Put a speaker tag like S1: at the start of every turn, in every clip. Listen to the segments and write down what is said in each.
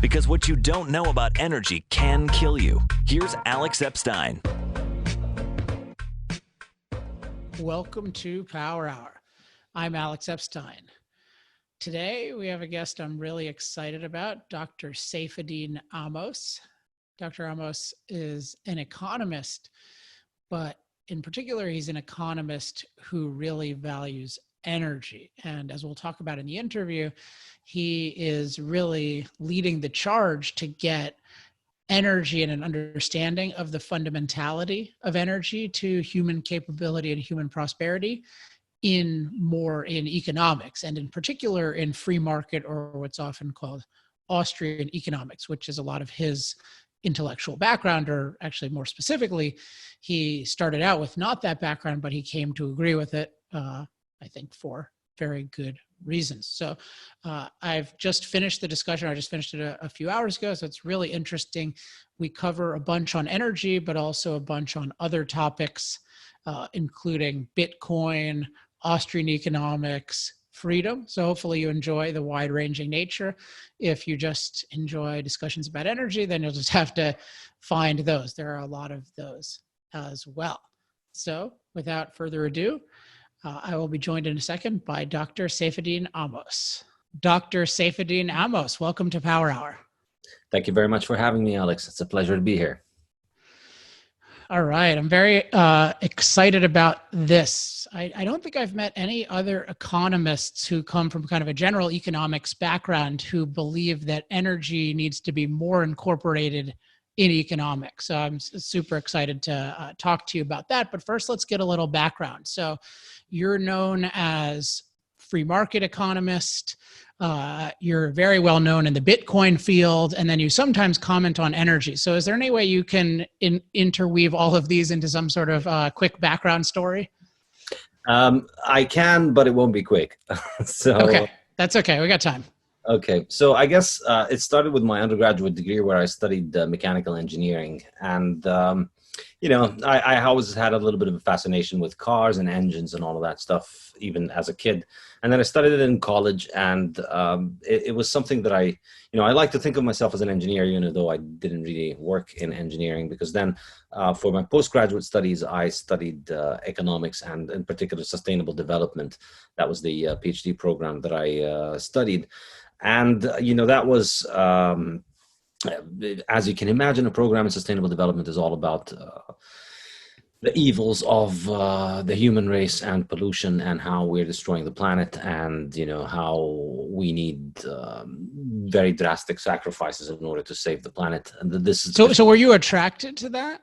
S1: Because what you don't know about energy can kill you. Here's Alex Epstein.
S2: Welcome to Power Hour. I'm Alex Epstein. Today we have a guest I'm really excited about, Dr. Saifedean Ammous. Dr. Ammous is an economist, but in particular, he's an economist who really values energy. And as we'll talk about in the interview, he is really leading the charge to get energy and an understanding of the fundamentality of energy to human capability and human prosperity in economics, and in particular in free market, or what's often called Austrian economics, which is a lot of his intellectual background, or actually more specifically, he started out with not that background, but he came to agree with it, I think for very good reasons. So I've just finished the discussion. I just finished it a few hours ago. So it's really interesting. We cover a bunch on energy, but also a bunch on other topics, including Bitcoin, Austrian economics, freedom. So hopefully you enjoy the wide-ranging nature. If you just enjoy discussions about energy, then you'll just have to find those. There are a lot of those as well. So without further ado, I will be joined in a second by Dr. Saifedean Ammous. Dr. Saifedean Ammous, welcome to Power Hour.
S3: Thank you very much for having me, Alex. It's a pleasure to be here.
S2: All right. I'm very excited about this. I don't think I've met any other economists who come from kind of a general economics background who believe that energy needs to be more incorporated in economics. So I'm super excited to talk to you about that. But first, let's get a little background. So you're known as free market economist. You're very well known in the Bitcoin field, and then you sometimes comment on energy. So is there any way you can interweave all of these into some sort of quick background story?
S3: I can, but it won't be quick.
S2: Okay, that's okay. We got time.
S3: Okay, so I guess it started with my undergraduate degree where I studied mechanical engineering. And, I always had a little bit of a fascination with cars and engines and all of that stuff, even as a kid. And then I studied it in college, and it was something that I like to think of myself as an engineer, even though I didn't really work in engineering, because then for my postgraduate studies, I studied economics and in particular sustainable development. That was the PhD program that I studied. And, that was, as you can imagine, a program in sustainable development is all about the evils of the human race and pollution, and how we're destroying the planet, and, how we need very drastic sacrifices in order to save the planet. And this is
S2: so were you attracted to that?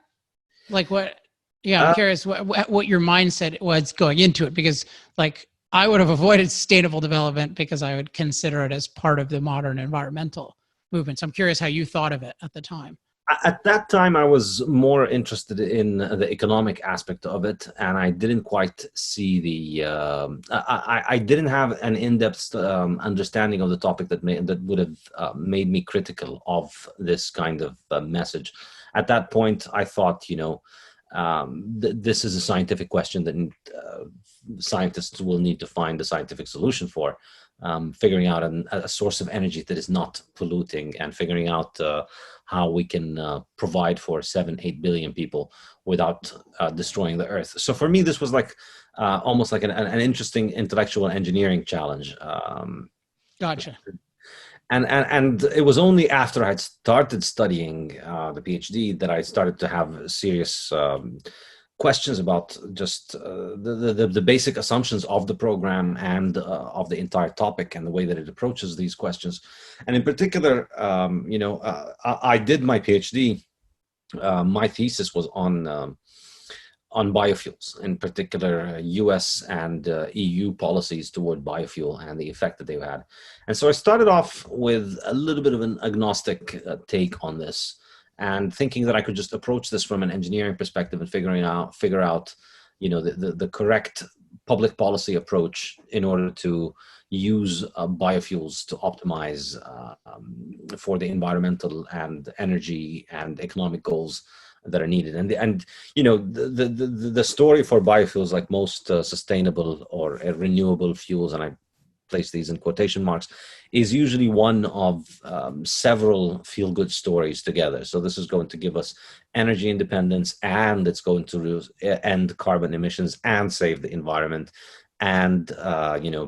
S2: Like what? Yeah, I'm curious what your mindset was going into it, because like I would have avoided sustainable development because I would consider it as part of the modern environmental movement. So I'm curious how you thought of it at the time.
S3: At that time, I was more interested in the economic aspect of it, and I didn't quite see I didn't have an in-depth understanding of the topic that would have made me critical of this kind of message. At that point, I thought, this is a scientific question that scientists will need to find a scientific solution for. Figuring out a source of energy that is not polluting, and figuring out how we can provide for 7-8 billion people without destroying the earth. So for me, this was like almost like an interesting intellectual engineering challenge.
S2: Gotcha.
S3: And it was only after I had started studying the PhD that I started to have serious questions about just the basic assumptions of the program and of the entire topic and the way that it approaches these questions. And in particular, I did my PhD. My thesis was on biofuels, in particular US and EU policies toward biofuel and the effect that they've had. And so I started off with a little bit of an agnostic take on this, and thinking that I could just approach this from an engineering perspective and figure out, the correct public policy approach in order to use biofuels to optimize for the environmental and energy and economic goals that are needed. And the story for biofuels, like most sustainable or renewable fuels, and I place these in quotation marks, is usually one of several feel-good stories together. So this is going to give us energy independence, and it's going to end carbon emissions and save the environment, and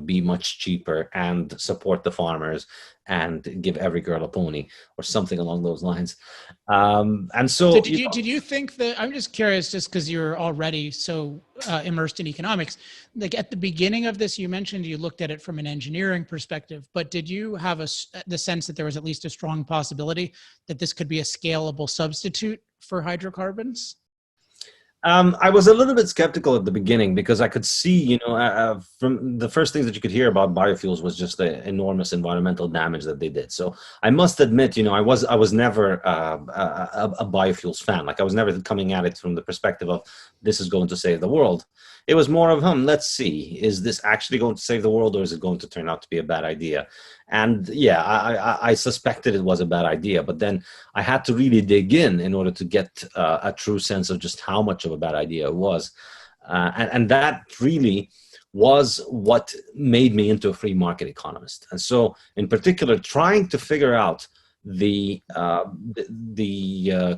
S3: be much cheaper, and support the farmers, and give every girl a pony, or something along those lines. And so,
S2: did you think that, I'm just curious, just because you're already so immersed in economics, like at the beginning of this, you mentioned you looked at it from an engineering perspective, but did you have the sense that there was at least a strong possibility that this could be a scalable substitute for hydrocarbons?
S3: I was a little bit skeptical at the beginning, because I could see, from the first things that you could hear about biofuels was just the enormous environmental damage that they did. So I must admit, I was never a biofuels fan. Like, I was never coming at it from the perspective of this is going to save the world. It was more of, let's see, is this actually going to save the world, or is it going to turn out to be a bad idea? And yeah, I suspected it was a bad idea, but then I had to really dig in order to get a true sense of just how much of a bad idea it was. And that really was what made me into a free market economist. And so, in particular, trying to figure out the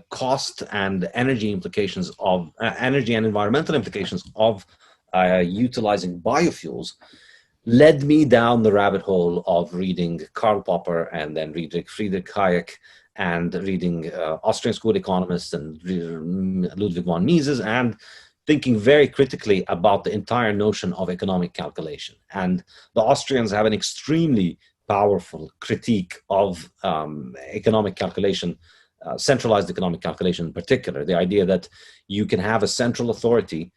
S3: cost and energy implications of energy and environmental implications of utilizing biofuels led me down the rabbit hole of reading Karl Popper, and then reading Friedrich Hayek, and reading Austrian school economists and Ludwig von Mises, and thinking very critically about the entire notion of economic calculation. And the Austrians have an extremely powerful critique of economic calculation, centralized economic calculation in particular. The idea that you can have a central authority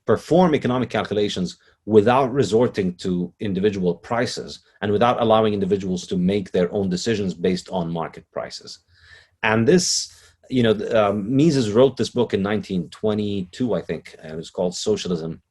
S3: perform economic calculations without resorting to individual prices, and without allowing individuals to make their own decisions based on market prices. And this, Mises wrote this book in 1922, I think, and it was called Socialism.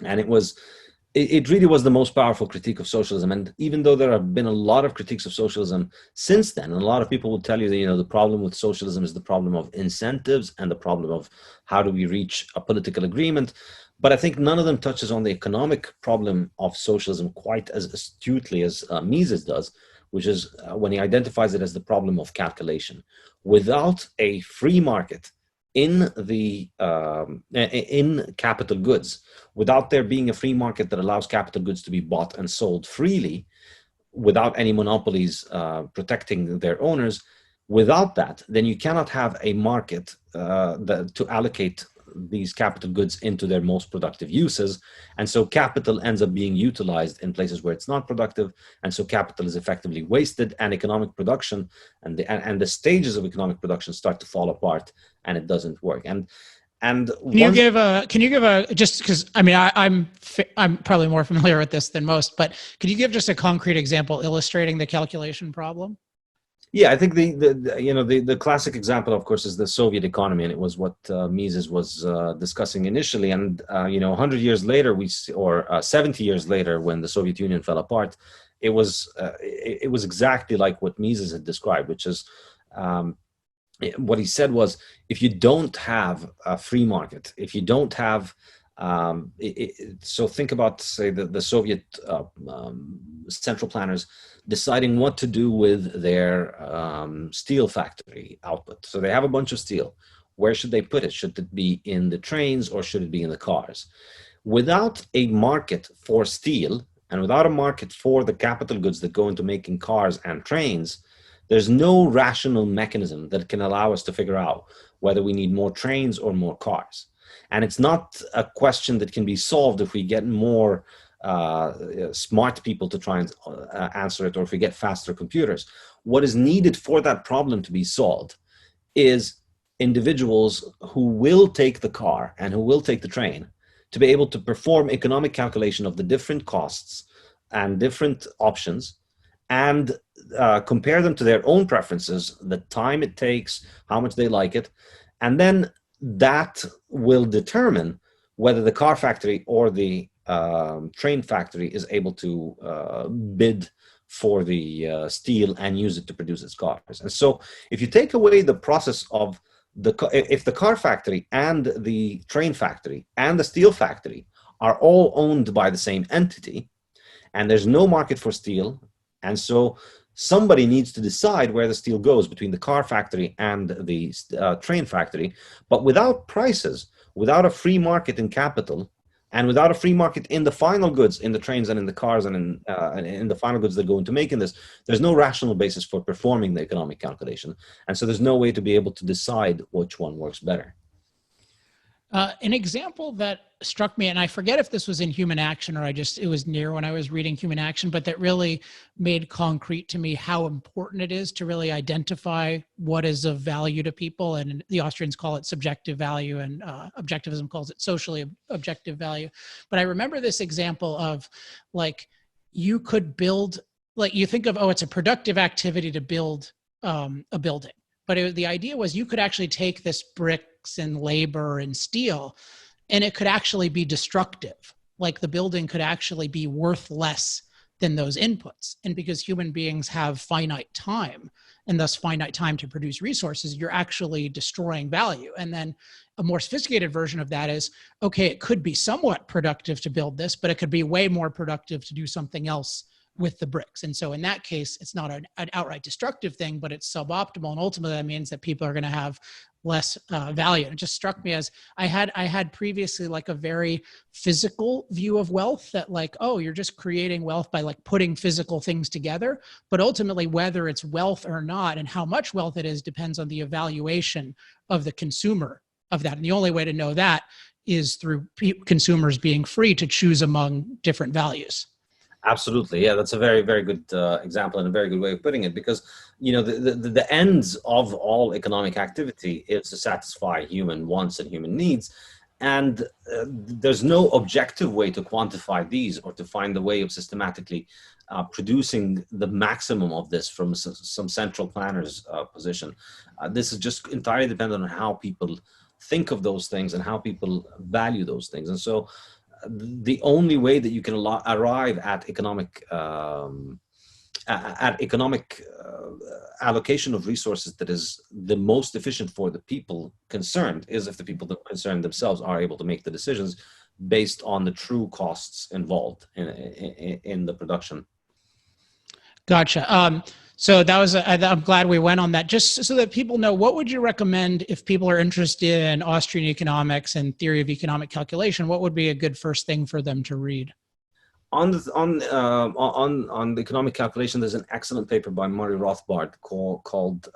S3: And it really was the most powerful critique of socialism. And even though there have been a lot of critiques of socialism since then, and a lot of people will tell you that, the problem with socialism is the problem of incentives, and the problem of how do we reach a political agreement. But I think none of them touches on the economic problem of socialism quite as astutely as Mises does, which is when he identifies it as the problem of calculation. Without a free market in capital goods, without there being a free market that allows capital goods to be bought and sold freely, without any monopolies protecting their owners, without that, then you cannot have a market to allocate these capital goods into their most productive uses. And so capital ends up being utilized in places where it's not productive. And so capital is effectively wasted, and economic production and the stages of economic production start to fall apart, and it doesn't work. And can you give a just because I'm probably more familiar with this than most, but could you give just a concrete example illustrating the calculation problem? Yeah, I think the classic example, of course, is the Soviet economy, and it was what Mises was discussing initially. And 100 years later, 70 years later, when the Soviet Union fell apart, it was exactly like what Mises had described, which is what he said was, if you don't have a free market, if you don't have so think about, say, the Soviet central planners deciding what to do with their steel factory output. So they have a bunch of steel. Where should they put it? Should it be in the trains, or should it be in the cars? Without a market for steel, and without a market for the capital goods that go into making cars and trains, there's no rational mechanism that can allow us to figure out whether we need more trains or more cars. And it's not a question that can be solved if we get more smart people to try and answer it, or if we get faster computers. What is needed for that problem to be solved is individuals who will take the car and who will take the train to be able to perform economic calculation of the different costs and different options, and compare them to their own preferences, the time it takes, how much they like it, and then that will determine whether the car factory or the train factory is able to bid for the steel and use it to produce its cars. And so if you take away the process of if the car factory and the train factory and the steel factory are all owned by the same entity, and there's no market for steel. And so somebody needs to decide where the steel goes between the car factory and the train factory. But without prices, without a free market in capital, and without a free market in the final goods, in the trains and in the cars and in the final goods that go into making this, there's no rational basis for performing the economic calculation. And so there's no way to be able to decide which one works better.
S2: An example that struck me, and I forget if this was in Human Action or it was near when I was reading Human Action, but that really made concrete to me how important it is to really identify what is of value to people. And the Austrians call it subjective value, and objectivism calls it socially objective value. But I remember this example of, like, you could build, like, you think of, oh, it's a productive activity to build a building. But the idea was you could actually take this bricks and labor and steel, and it could actually be destructive. Like, the building could actually be worth less than those inputs. And because human beings have finite time, and thus finite time to produce resources, you're actually destroying value. And then a more sophisticated version of that is, okay, it could be somewhat productive to build this, but it could be way more productive to do something else with the bricks. And so in that case, it's not an outright destructive thing, but it's suboptimal. And ultimately that means that people are going to have less value. And it just struck me as I had previously, like, a very physical view of wealth, that, like, oh, you're just creating wealth by, like, putting physical things together. But ultimately, whether it's wealth or not and how much wealth it is depends on the evaluation of the consumer of that. And the only way to know that is through consumers being free to choose among different values.
S3: Absolutely. Yeah, that's a very, very good example and a very good way of putting it, because, you know, the ends of all economic activity is to satisfy human wants and human needs. And there's no objective way to quantify these or to find a way of systematically producing the maximum of this from some central planner's position. This is just entirely dependent on how people think of those things and how people value those things. And so the only way that you can arrive at economic allocation of resources that is the most efficient for the people concerned is if the people that are concerned themselves are able to make the decisions based on the true costs involved in the production.
S2: Gotcha. So that was, I'm glad we went on that, just so that people know. What would you recommend if people are interested in Austrian economics and theory of economic calculation? What would be a good first thing for them to read?
S3: On the economic calculation, there's an excellent paper by Murray Rothbard called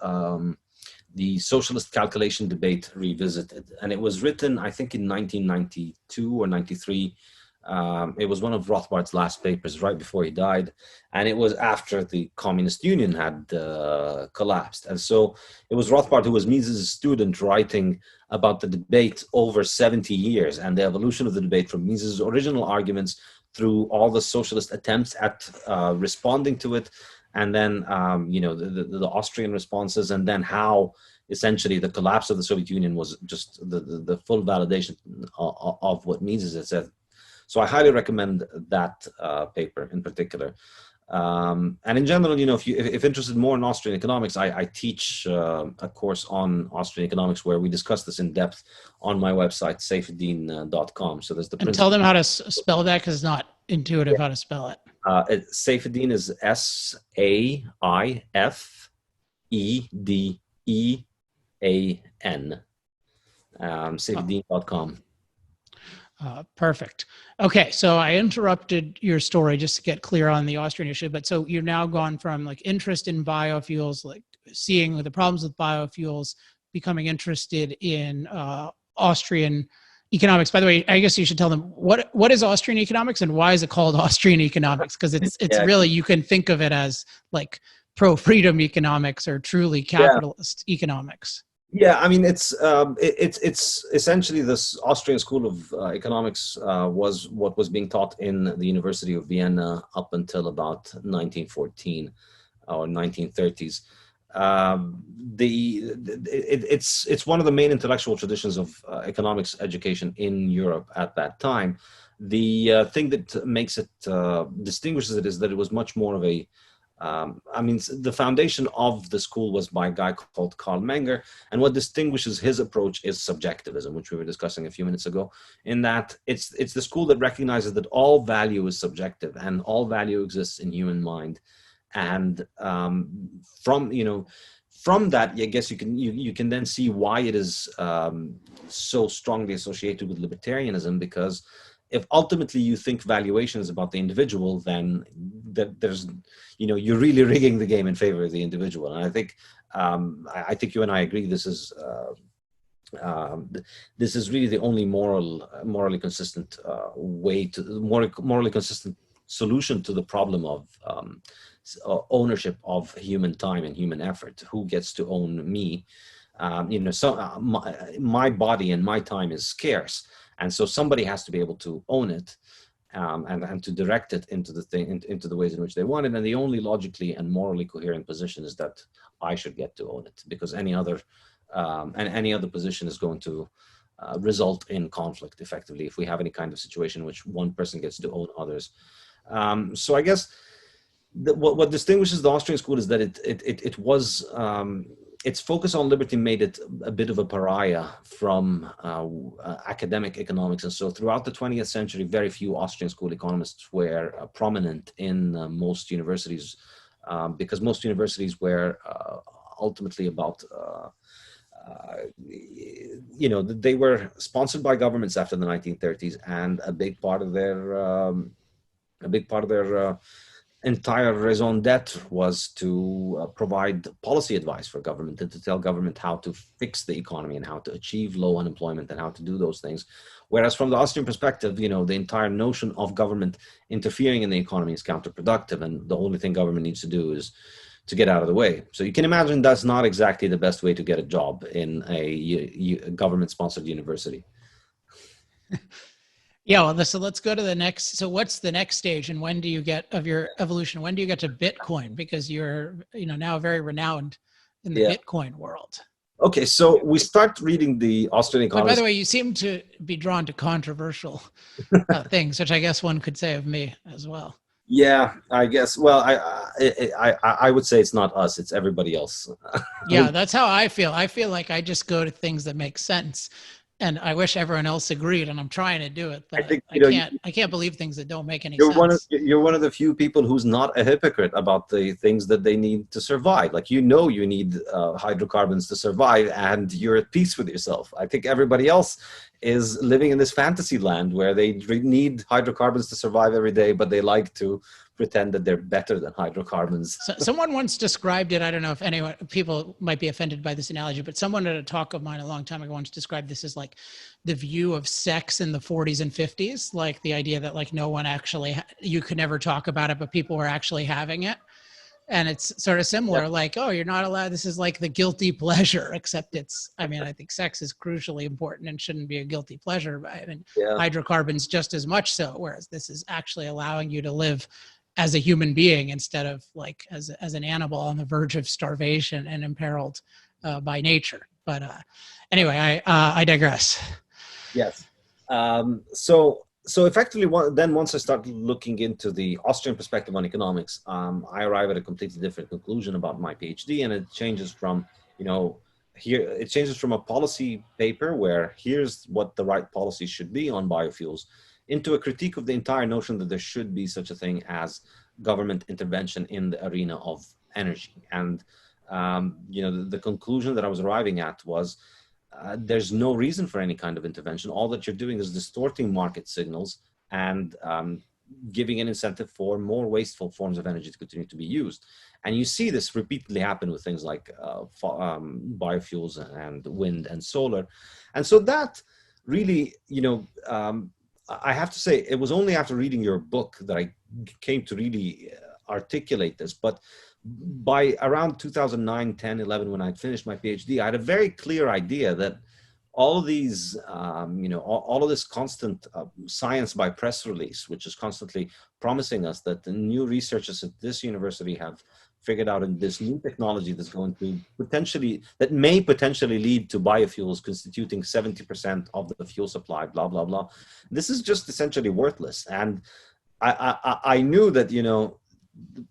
S3: The Socialist Calculation Debate Revisited. And it was written, I think, in 1992 or 93. It was one of Rothbard's last papers right before he died, and it was after the Communist Union had collapsed. And so it was Rothbard, who was Mises' student, writing about the debate over 70 years and the evolution of the debate from Mises' original arguments through all the socialist attempts at responding to it, and then the Austrian responses, and then how essentially the collapse of the Soviet Union was just the full validation of what Mises had said. So I highly recommend that paper in particular. And in general, you know, if interested more in Austrian economics, I teach a course on Austrian economics where we discuss this in depth on my website, saifedean.com. So there's the
S2: and tell them how to spell that, because it's not intuitive how to spell it.
S3: Saifedean is Saifedean. Saifedean.com.
S2: Perfect. Okay, so I interrupted your story just to get clear on the Austrian issue, but so you've now gone from, like, interest in biofuels, like seeing the problems with biofuels, becoming interested in Austrian economics. By the way, I guess you should tell them what is Austrian economics and why is it called Austrian economics? Because it's really, you can think of it as like pro-freedom economics or truly capitalist economics.
S3: Yeah, I mean, it's essentially this Austrian school of economics was what was being taught in the University of Vienna up until about 1914 or 1930s. It's one of the main intellectual traditions of economics education in Europe at that time. The thing that makes it distinguishes it is that it was much more of a I mean, the foundation of the school was by a guy called Karl Menger, and what distinguishes his approach is subjectivism, which we were discussing a few minutes ago, in that it's the school that recognizes that all value is subjective and all value exists in human mind. And from that, I guess you can then see why it is so strongly associated with libertarianism, because if ultimately you think valuation is about the individual, then there's, you're really rigging the game in favor of the individual. And I think you and I agree this is really the only morally consistent morally consistent solution to the problem of ownership of human time and human effort. Who gets to own me? My body and my time is scarce, and so somebody has to be able to own it, and to direct it into the ways in which they want it. And the only logically and morally coherent position is that I should get to own it, because any other position is going to result in conflict, effectively, if we have any kind of situation in which one person gets to own others. So I guess what distinguishes the Austrian school is that it was its focus on liberty made it a bit of a pariah from academic economics. And so throughout the 20th century, very few Austrian school economists were prominent in most universities, because most universities were ultimately about they were sponsored by governments after the 1930s, and a big part of their entire raison d'etre was to provide policy advice for government and to tell government how to fix the economy and how to achieve low unemployment and how to do those things. Whereas from the Austrian perspective, the entire notion of government interfering in the economy is counterproductive, and the only thing government needs to do is to get out of the way. So you can imagine that's not exactly the best way to get a job in a government-sponsored university.
S2: Yeah, well, so let's go to the next. So what's the next stage, and when do you get of your evolution? When do you get to Bitcoin? Because you're, now very renowned in the Bitcoin world.
S3: Okay, so we start reading the Austrian economist.
S2: But by the way, you seem to be drawn to controversial things, which I guess one could say of me as well.
S3: Yeah, I guess. Well, I would say it's not us; it's everybody else.
S2: Yeah, that's how I feel. I feel like I just go to things that make sense. And I wish everyone else agreed, and I'm trying to do it, but I can't believe things that don't make any sense.
S3: You're one of the few people who's not a hypocrite about the things that they need to survive. Like, you need hydrocarbons to survive, and you're at peace with yourself. I think everybody else is living in this fantasy land where they need hydrocarbons to survive every day, but they like to pretend that they're better than hydrocarbons.
S2: So, someone once described it, I don't know if people might be offended by this analogy, but someone at a talk of mine a long time ago once described this as like the view of sex in the 40s and 50s, like the idea that like no one actually, you could never talk about it, but people were actually having it. And it's sort of similar, like, oh, you're not allowed, this is like the guilty pleasure, except I think sex is crucially important and shouldn't be a guilty pleasure. Hydrocarbons just as much so, whereas this is actually allowing you to live as a human being instead of like as an animal on the verge of starvation and imperiled by nature. But anyway, I digress.
S3: Yes. So effectively, once I start looking into the Austrian perspective on economics, I arrive at a completely different conclusion about my PhD, and it changes from, from a policy paper where here's what the right policy should be on biofuels, into a critique of the entire notion that there should be such a thing as government intervention in the arena of energy. And the conclusion that I was arriving at was, there's no reason for any kind of intervention. All that you're doing is distorting market signals and giving an incentive for more wasteful forms of energy to continue to be used. And you see this repeatedly happen with things like biofuels and wind and solar. And so that really, I have to say, it was only after reading your book that I came to really articulate this. But by around 2009, 10, 11, when I'd finished my PhD, I had a very clear idea that all of these, all of this constant science by press release, which is constantly promising us that the new researchers at this university have figured out this new technology that's going to may potentially lead to biofuels constituting 70% of the fuel supply, blah, blah, blah. This is just essentially worthless. And I knew that,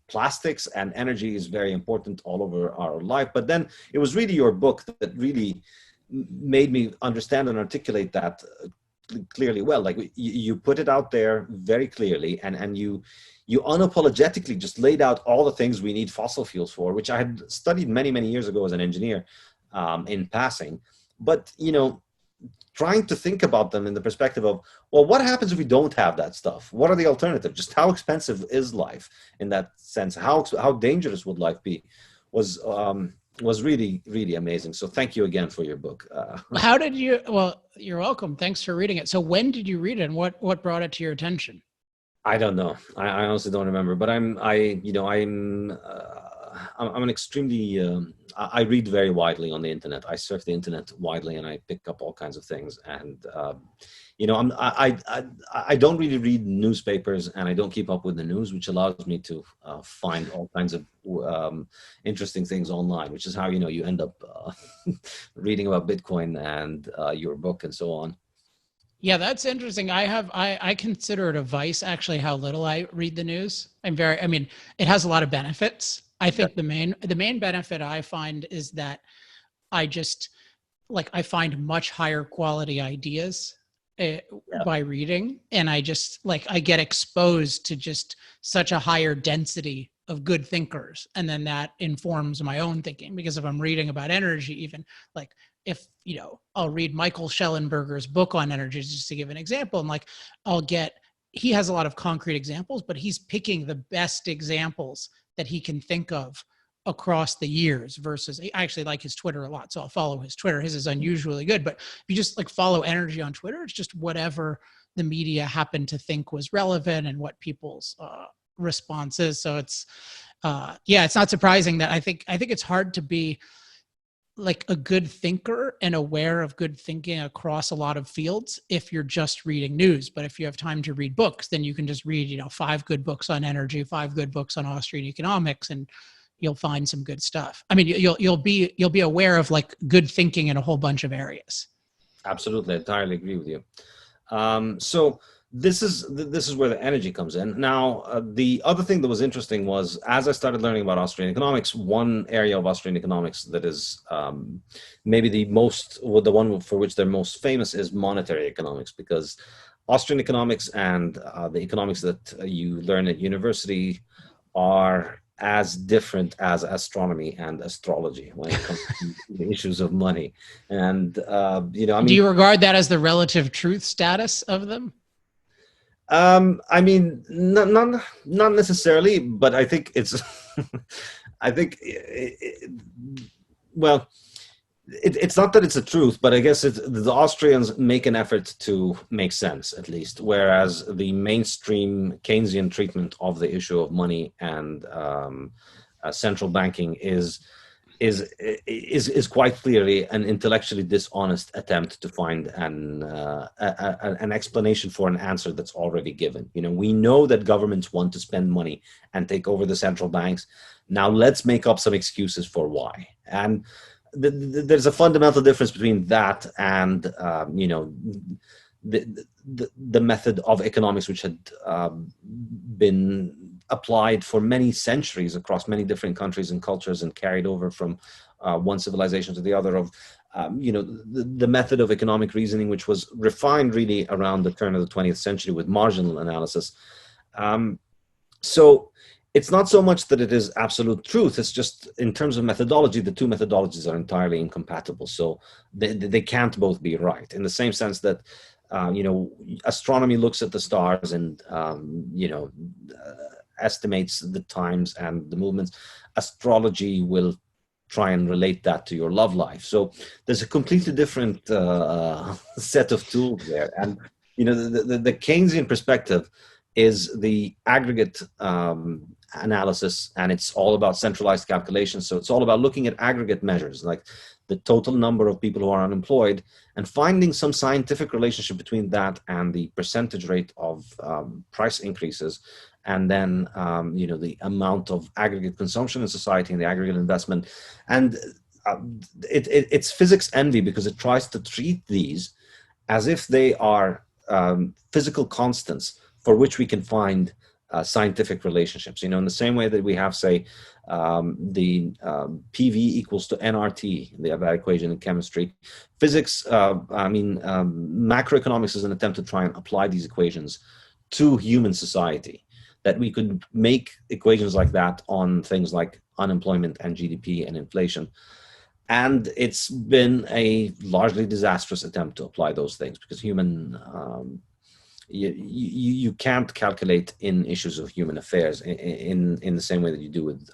S3: plastics and energy is very important all over our life. But then it was really your book that really made me understand and articulate that clearly well. Like you put it out there very clearly, and you unapologetically just laid out all the things we need fossil fuels for, which I had studied many years ago as an engineer in passing. But trying to think about them in the perspective of, well, what happens if we don't have that stuff? What are the alternatives? Just how expensive is life in that sense? How dangerous would life be? Was really amazing. So thank you again for your book.
S2: How did you? Well, you're welcome. Thanks for reading it. So when did you read it, and what brought it to your attention?
S3: I don't know. I honestly don't remember. But I'm an extremely. I read very widely on the internet. I surf the internet widely, and I pick up all kinds of things. And I don't really read newspapers, and I don't keep up with the news, which allows me to find all kinds of interesting things online, which is how you end up reading about Bitcoin and your book and so on.
S2: Yeah, that's interesting. I consider it a vice, actually, how little I read the news. It has a lot of benefits. I think the main benefit I find is that I find much higher quality ideas by reading, and I get exposed to just such a higher density of good thinkers, and then that informs my own thinking. Because if I'm reading about energy, even if I'll read Michael Schellenberger's book on energy, just to give an example, and he has a lot of concrete examples, but he's picking the best examples that he can think of across the years versus, I actually like his Twitter a lot, so I'll follow his Twitter. His is unusually good, but if you just follow energy on Twitter, it's just whatever the media happened to think was relevant and what people's response is. So it's not surprising that I think it's hard to be a good thinker and aware of good thinking across a lot of fields if you're just reading news. But if you have time to read books, then you can just read 5 good books on energy, 5 good books on Austrian economics, and you'll find some good stuff. I mean, you'll be aware of good thinking in a whole bunch of areas.
S3: Absolutely, I entirely agree with you. So this is where the energy comes in. Now, the other thing that was interesting was, as I started learning about Austrian economics, one area of Austrian economics that is maybe the one for which they're most famous is monetary economics, because Austrian economics and the economics that you learn at university are as different as astronomy and astrology when it comes to the issues of money. And do
S2: you regard that as the relative truth status of them?
S3: Not necessarily, but I think it's, it's not that it's a truth, but I guess the Austrians make an effort to make sense, at least, whereas the mainstream Keynesian treatment of the issue of money and central banking is quite clearly an intellectually dishonest attempt to find an explanation for an answer that's already given. We know that governments want to spend money and take over the central banks. Now let's make up some excuses for why. And there's a fundamental difference between that and the method of economics which had been applied for many centuries across many different countries and cultures and carried over from one civilization to the other, of the method of economic reasoning, which was refined really around the turn of the 20th century with marginal analysis. So it's not so much that it is absolute truth. It's just, in terms of methodology, the two methodologies are entirely incompatible. So they can't both be right, in the same sense that astronomy looks at the stars and estimates the times and the movements. Astrology will try and relate that to your love life. So there's a completely different set of tools there. And the Keynesian perspective is the aggregate analysis, and it's all about centralized calculations. So it's all about looking at aggregate measures, like the total number of people who are unemployed, and finding some scientific relationship between that and the percentage rate of price increases, and then the amount of aggregate consumption in society and the aggregate investment. And it's physics envy, because it tries to treat these as if they are physical constants for which we can find scientific relationships. In the same way that we have, say, the PV equals to nRT, that equation in chemistry. Physics, macroeconomics is an attempt to try and apply these equations to human society, that we could make equations like that on things like unemployment and GDP and inflation. And it's been a largely disastrous attempt to apply those things, because you can't calculate in issues of human affairs in the same way that you do with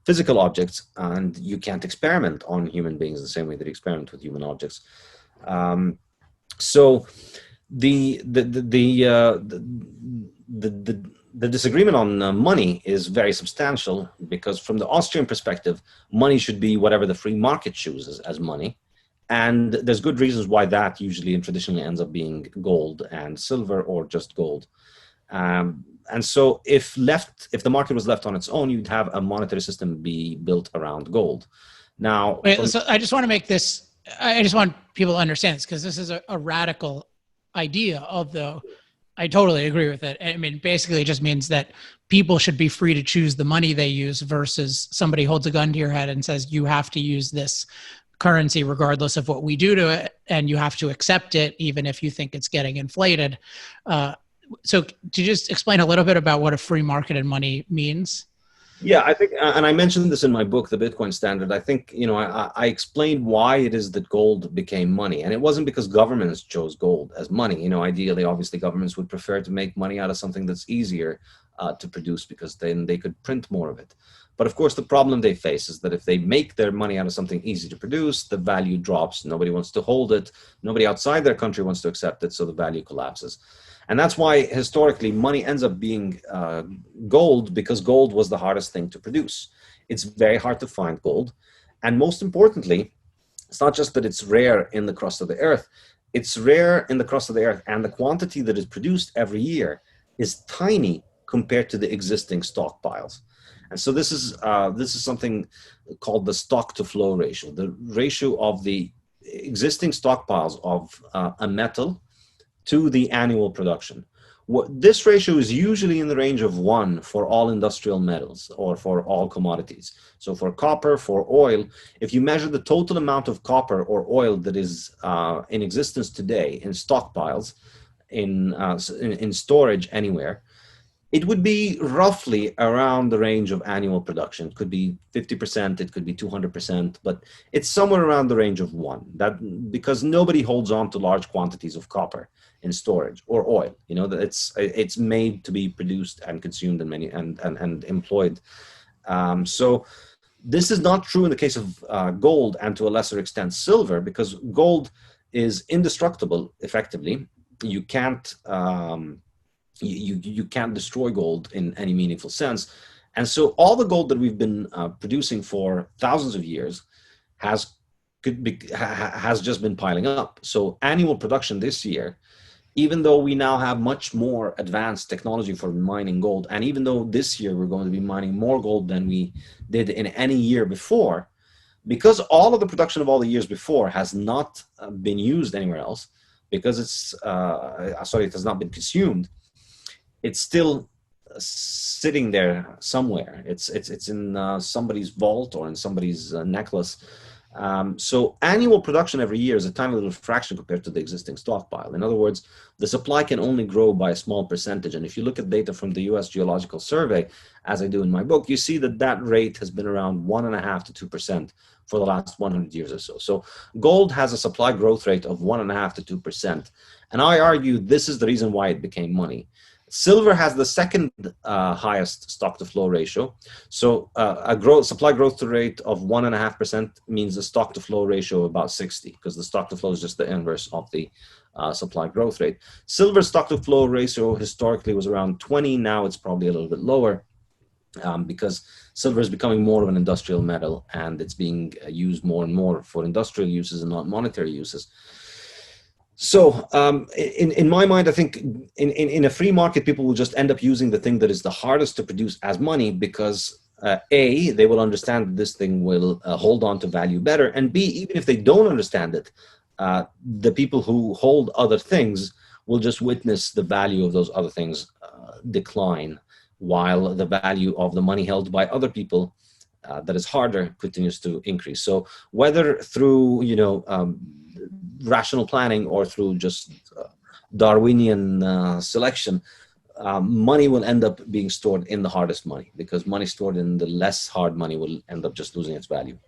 S3: physical objects, and you can't experiment on human beings the same way that you experiment with human objects. So the disagreement on money is very substantial, because from the Austrian perspective, money should be whatever the free market chooses as money. And there's good reasons why that usually and traditionally ends up being gold and silver, or just gold. And so if the market was left on its own, you'd have a monetary system be built around gold. Now,
S2: so I just want to make this, I just want people to understand this, because this is a radical idea, although I totally agree with it. I mean, basically it just means that people should be free to choose the money they use, versus somebody holds a gun to your head and says, you have to use this currency regardless of what we do to it, and you have to accept it even if you think it's getting inflated. So to just explain a little bit about what a free market in money means.
S3: Yeah, I think, and I mentioned this in my book, The Bitcoin Standard. I think, I explained why it is that gold became money. And it wasn't because governments chose gold as money. Ideally, obviously, governments would prefer to make money out of something that's easier to produce, because then they could print more of it. But of course, the problem they face is that if they make their money out of something easy to produce, the value drops. Nobody wants to hold it. Nobody outside their country wants to accept it. So the value collapses. And that's why historically money ends up being gold, because gold was the hardest thing to produce. It's very hard to find gold. And most importantly, it's not just that it's rare in the crust of the earth. It's rare in the crust of the earth, and the quantity that is produced every year is tiny compared to the existing stockpiles. And so this is something called the stock to flow ratio, the ratio of the existing stockpiles of a metal to the annual production. This ratio is usually in the range of 1 for all industrial metals, or for all commodities. So for copper, for oil, if you measure the total amount of copper or oil that is in existence today in stockpiles, in storage anywhere, it would be roughly around the range of annual production. It could be 50%, it could be 200%, but it's somewhere around the range of 1. That because nobody holds on to large quantities of copper in storage, or oil. That it's made to be produced and consumed and employed. So this is not true in the case of gold, and to a lesser extent silver, because gold is indestructible. Effectively, you can't. You can't destroy gold in any meaningful sense. And so all the gold that we've been producing for thousands of years has just been piling up. So annual production this year, even though we now have much more advanced technology for mining gold, and even though this year we're going to be mining more gold than we did in any year before, because all of the production of all the years before has not been used anywhere else, because it has not been consumed, it's still sitting there somewhere. It's in somebody's vault or in somebody's necklace. So annual production every year is a tiny little fraction compared to the existing stockpile. In other words, the supply can only grow by a small percentage. And if you look at data from the US Geological Survey, as I do in my book, you see that rate has been around 1.5% to 2% for the last 100 years or so. So gold has a supply growth rate of 1.5% to 2%. And I argue this is the reason why it became money. Silver has the second highest stock to flow ratio. So supply growth rate of 1.5% means a stock to flow ratio of about 60, because the stock to flow is just the inverse of the supply growth rate. Silver's stock to flow ratio historically was around 20. Now it's probably a little bit lower, because silver is becoming more of an industrial metal, and it's being used more and more for industrial uses and not monetary uses. So in my mind, I think in a free market, people will just end up using the thing that is the hardest to produce as money, because A, they will understand that this thing will hold on to value better, and B, even if they don't understand it, the people who hold other things will just witness the value of those other things decline, while the value of the money held by other people that is harder continues to increase. So whether through rational planning or through just Darwinian selection, money will end up being stored in the hardest money, because money stored in the less hard money will end up just losing its value.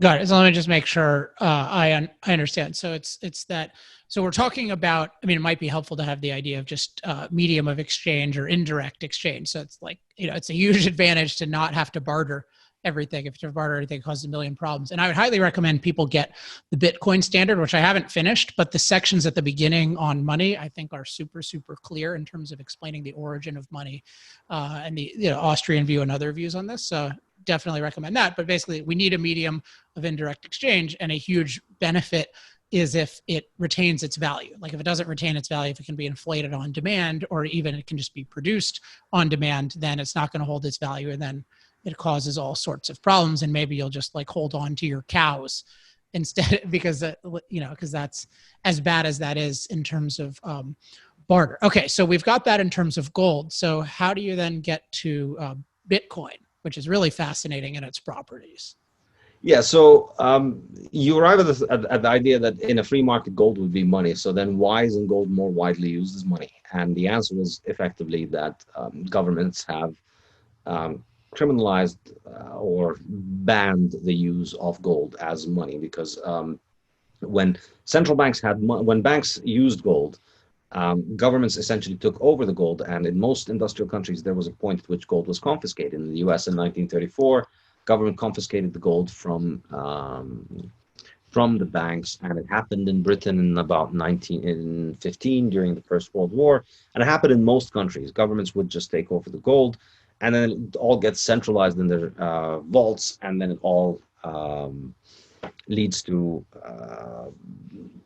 S2: Got it. So let me just make sure I understand. So it's that. So we're talking about. I mean, it might be helpful to have the idea of just medium of exchange or indirect exchange. So it's like, it's a huge advantage to not have to barter everything. If you barter everything, it causes a million problems. And I would highly recommend people get the Bitcoin standard, which I haven't finished, but the sections at the beginning on money, I think, are super, super clear in terms of explaining the origin of money and the Austrian view and other views on this. So definitely recommend that. But basically, we need a medium of indirect exchange, and a huge benefit is if it retains its value. Like if it doesn't retain its value, if it can be inflated on demand, or even it can just be produced on demand, then it's not going to hold its value, and then it causes all sorts of problems. And maybe you'll just like hold on to your cows instead, because because that's as bad as that is in terms of barter. Okay, so we've got that in terms of gold. So how do you then get to Bitcoin, which is really fascinating in its properties?
S3: Yeah, so you arrive at the idea that in a free market, gold would be money. So then why isn't gold more widely used as money? And the answer is effectively that governments have criminalized or banned the use of gold as money, because when central banks when banks used gold, governments essentially took over the gold. And in most industrial countries, there was a point at which gold was confiscated. In the US in 1934, government confiscated the gold from the banks, and it happened in Britain in about 1915 during the First World War, and it happened in most countries. Governments would just take over the gold, and then it all gets centralized in their vaults, and then it all leads to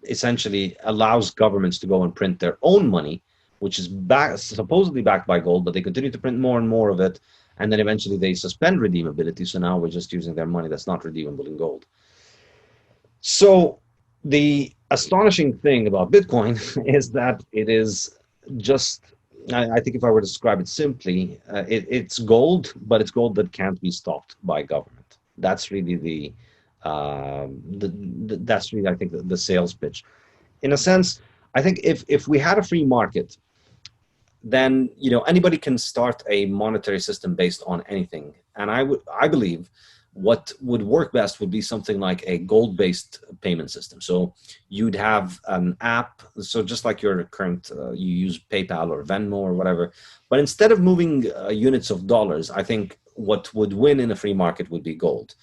S3: essentially allows governments to go and print their own money, which is supposedly backed by gold, but they continue to print more and more of it. And then eventually they suspend redeemability. So now we're just using their money that's not redeemable in gold. So the astonishing thing about Bitcoin is that it is just, I think if I were to describe it simply, it's gold, but it's gold that can't be stopped by government. That's really that's really, I think, the sales pitch. In a sense, I think if we had a free market, then anybody can start a monetary system based on anything. And I believe what would work best would be something like a gold-based payment system. So you'd have an app, so just like your current, you use PayPal or Venmo or whatever, but instead of moving units of dollars, I think what would win in a free market would be gold.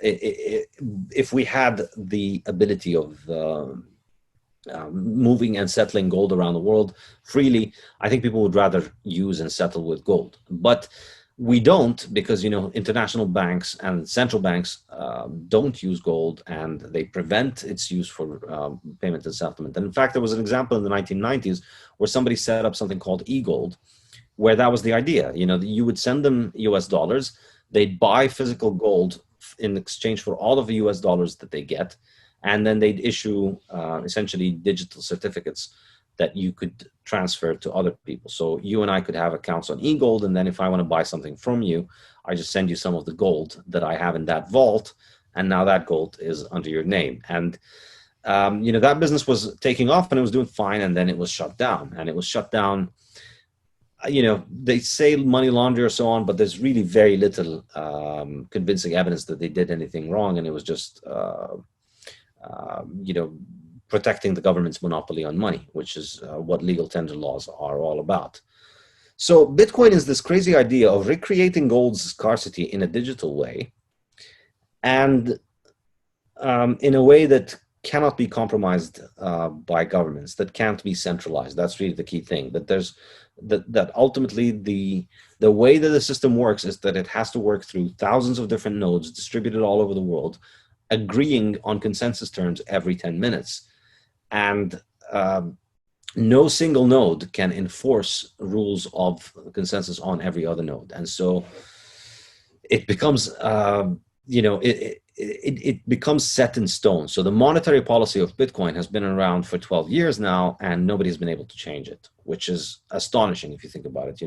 S3: If we had the ability of moving and settling gold around the world freely, I think people would rather use and settle with gold. But we don't, because international banks and central banks don't use gold, and they prevent its use for payment and settlement. And in fact, there was an example in the 1990s where somebody set up something called e-gold, where that was the idea. You would send them US dollars, they'd buy physical gold in exchange for all of the US dollars that they get, and then they'd issue essentially digital certificates that you could transfer to other people. So you and I could have accounts on eGold, and then if I want to buy something from you, I just send you some of the gold that I have in that vault, and now that gold is under your name. And that business was taking off, and it was doing fine, and then it was shut down. And it was shut down, they say money laundering or so on, but there's really very little convincing evidence that they did anything wrong, and it was just protecting the government's monopoly on money, which is what legal tender laws are all about. So Bitcoin is this crazy idea of recreating gold's scarcity in a digital way, and in a way that cannot be compromised by governments, that can't be centralized. That's really the key thing. That ultimately the way that the system works is that it has to work through thousands of different nodes distributed all over the world, agreeing on consensus terms every 10 minutes. And no single node can enforce rules of consensus on every other node. And so it becomes it becomes set in stone. So the monetary policy of Bitcoin has been around for 12 years now, and nobody's been able to change it, which is astonishing if you think about it.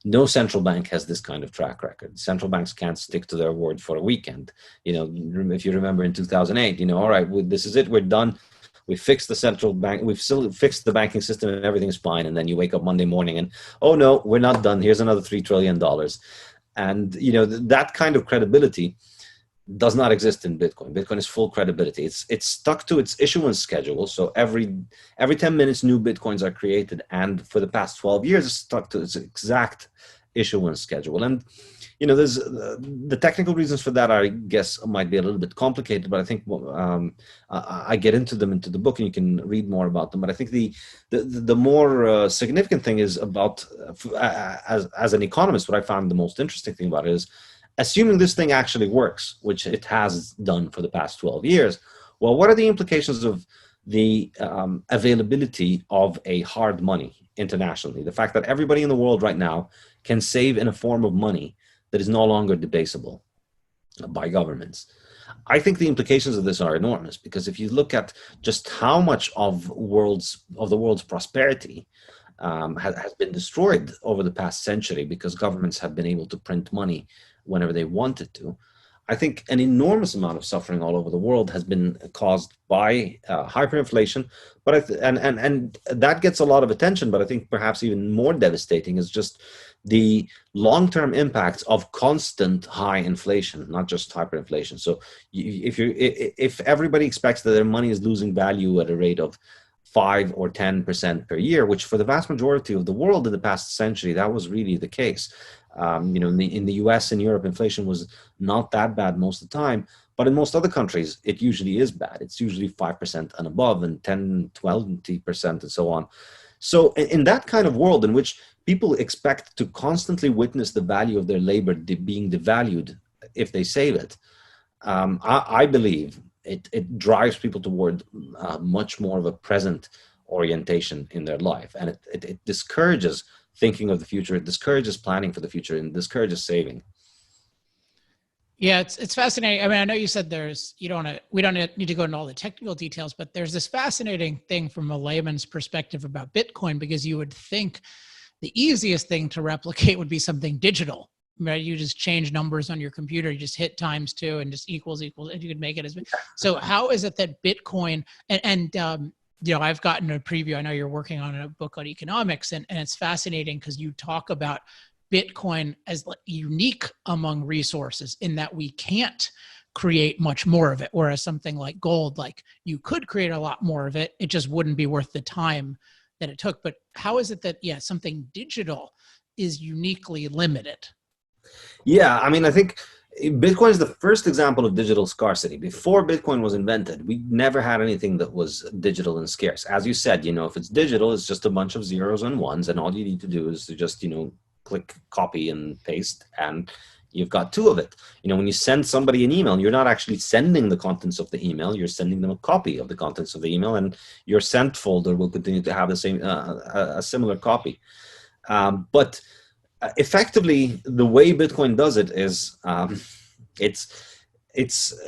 S3: No central bank has this kind of track record. Central banks can't stick to their word for a weekend. If you remember in 2008, all right, this is it, we're done. We fixed the central bank, we've still fixed the banking system, and everything's fine. And then you wake up Monday morning and, oh no, we're not done. Here's another $3 trillion. And that kind of credibility does not exist in Bitcoin. Bitcoin is full credibility. It's stuck to its issuance schedule. So every 10 minutes, new Bitcoins are created. And for the past 12 years, it's stuck to its exact issuance schedule. And, there's the technical reasons for that, I guess, might be a little bit complicated, but I think I get into them into the book, and you can read more about them. But I think the more significant thing is about, as an economist, what I found the most interesting thing about it is, assuming this thing actually works, which it has done for the past 12 years, well, what are the implications of the availability of a hard money internationally? The fact that everybody in the world right now can save in a form of money that is no longer debasable by governments. I think the implications of this are enormous, because if you look at just how much of the world's prosperity has been destroyed over the past century because governments have been able to print money whenever they wanted to, I think an enormous amount of suffering all over the world has been caused by hyperinflation. But and that gets a lot of attention. But I think perhaps even more devastating is just the long-term impacts of constant high inflation, not just hyperinflation. So if everybody expects that their money is losing value at a rate of 5 or 10% per year, which for the vast majority of the world in the past century, that was really the case. In the US and Europe, inflation was not that bad most of the time, but in most other countries, it usually is bad. It's usually 5% and above, and 10, 12% and so on. So in that kind of world in which people expect to constantly witness the value of their labor being devalued if they save it, I believe it drives people toward much more of a present orientation in their life. And it discourages thinking of the future, it discourages planning for the future, and discourages saving.
S2: Yeah, it's fascinating. I mean, I know you said we don't need to go into all the technical details, but there's this fascinating thing from a layman's perspective about Bitcoin, because you would think the easiest thing to replicate would be something digital, right? You just change numbers on your computer, you just hit ×2 and just equals, and you could make it as big. So how is it that Bitcoin and I've gotten a preview. I know you're working on a book on economics, and it's fascinating because you talk about Bitcoin as unique among resources in that we can't create much more of it. Whereas something like gold, like you could create a lot more of it, it just wouldn't be worth the time that it took. But how is it that, something digital is uniquely limited?
S3: Yeah, I mean, I think Bitcoin is the first example of digital scarcity. Before Bitcoin was invented, we never had anything that was digital and scarce. As you said, if it's digital, it's just a bunch of zeros and ones, and all you need to do is to just, click copy and paste, and you've got two of it. When you send somebody an email, you're not actually sending the contents of the email, you're sending them a copy of the contents of the email, and your sent folder will continue to have the same, a similar copy. But effectively, the way Bitcoin does it is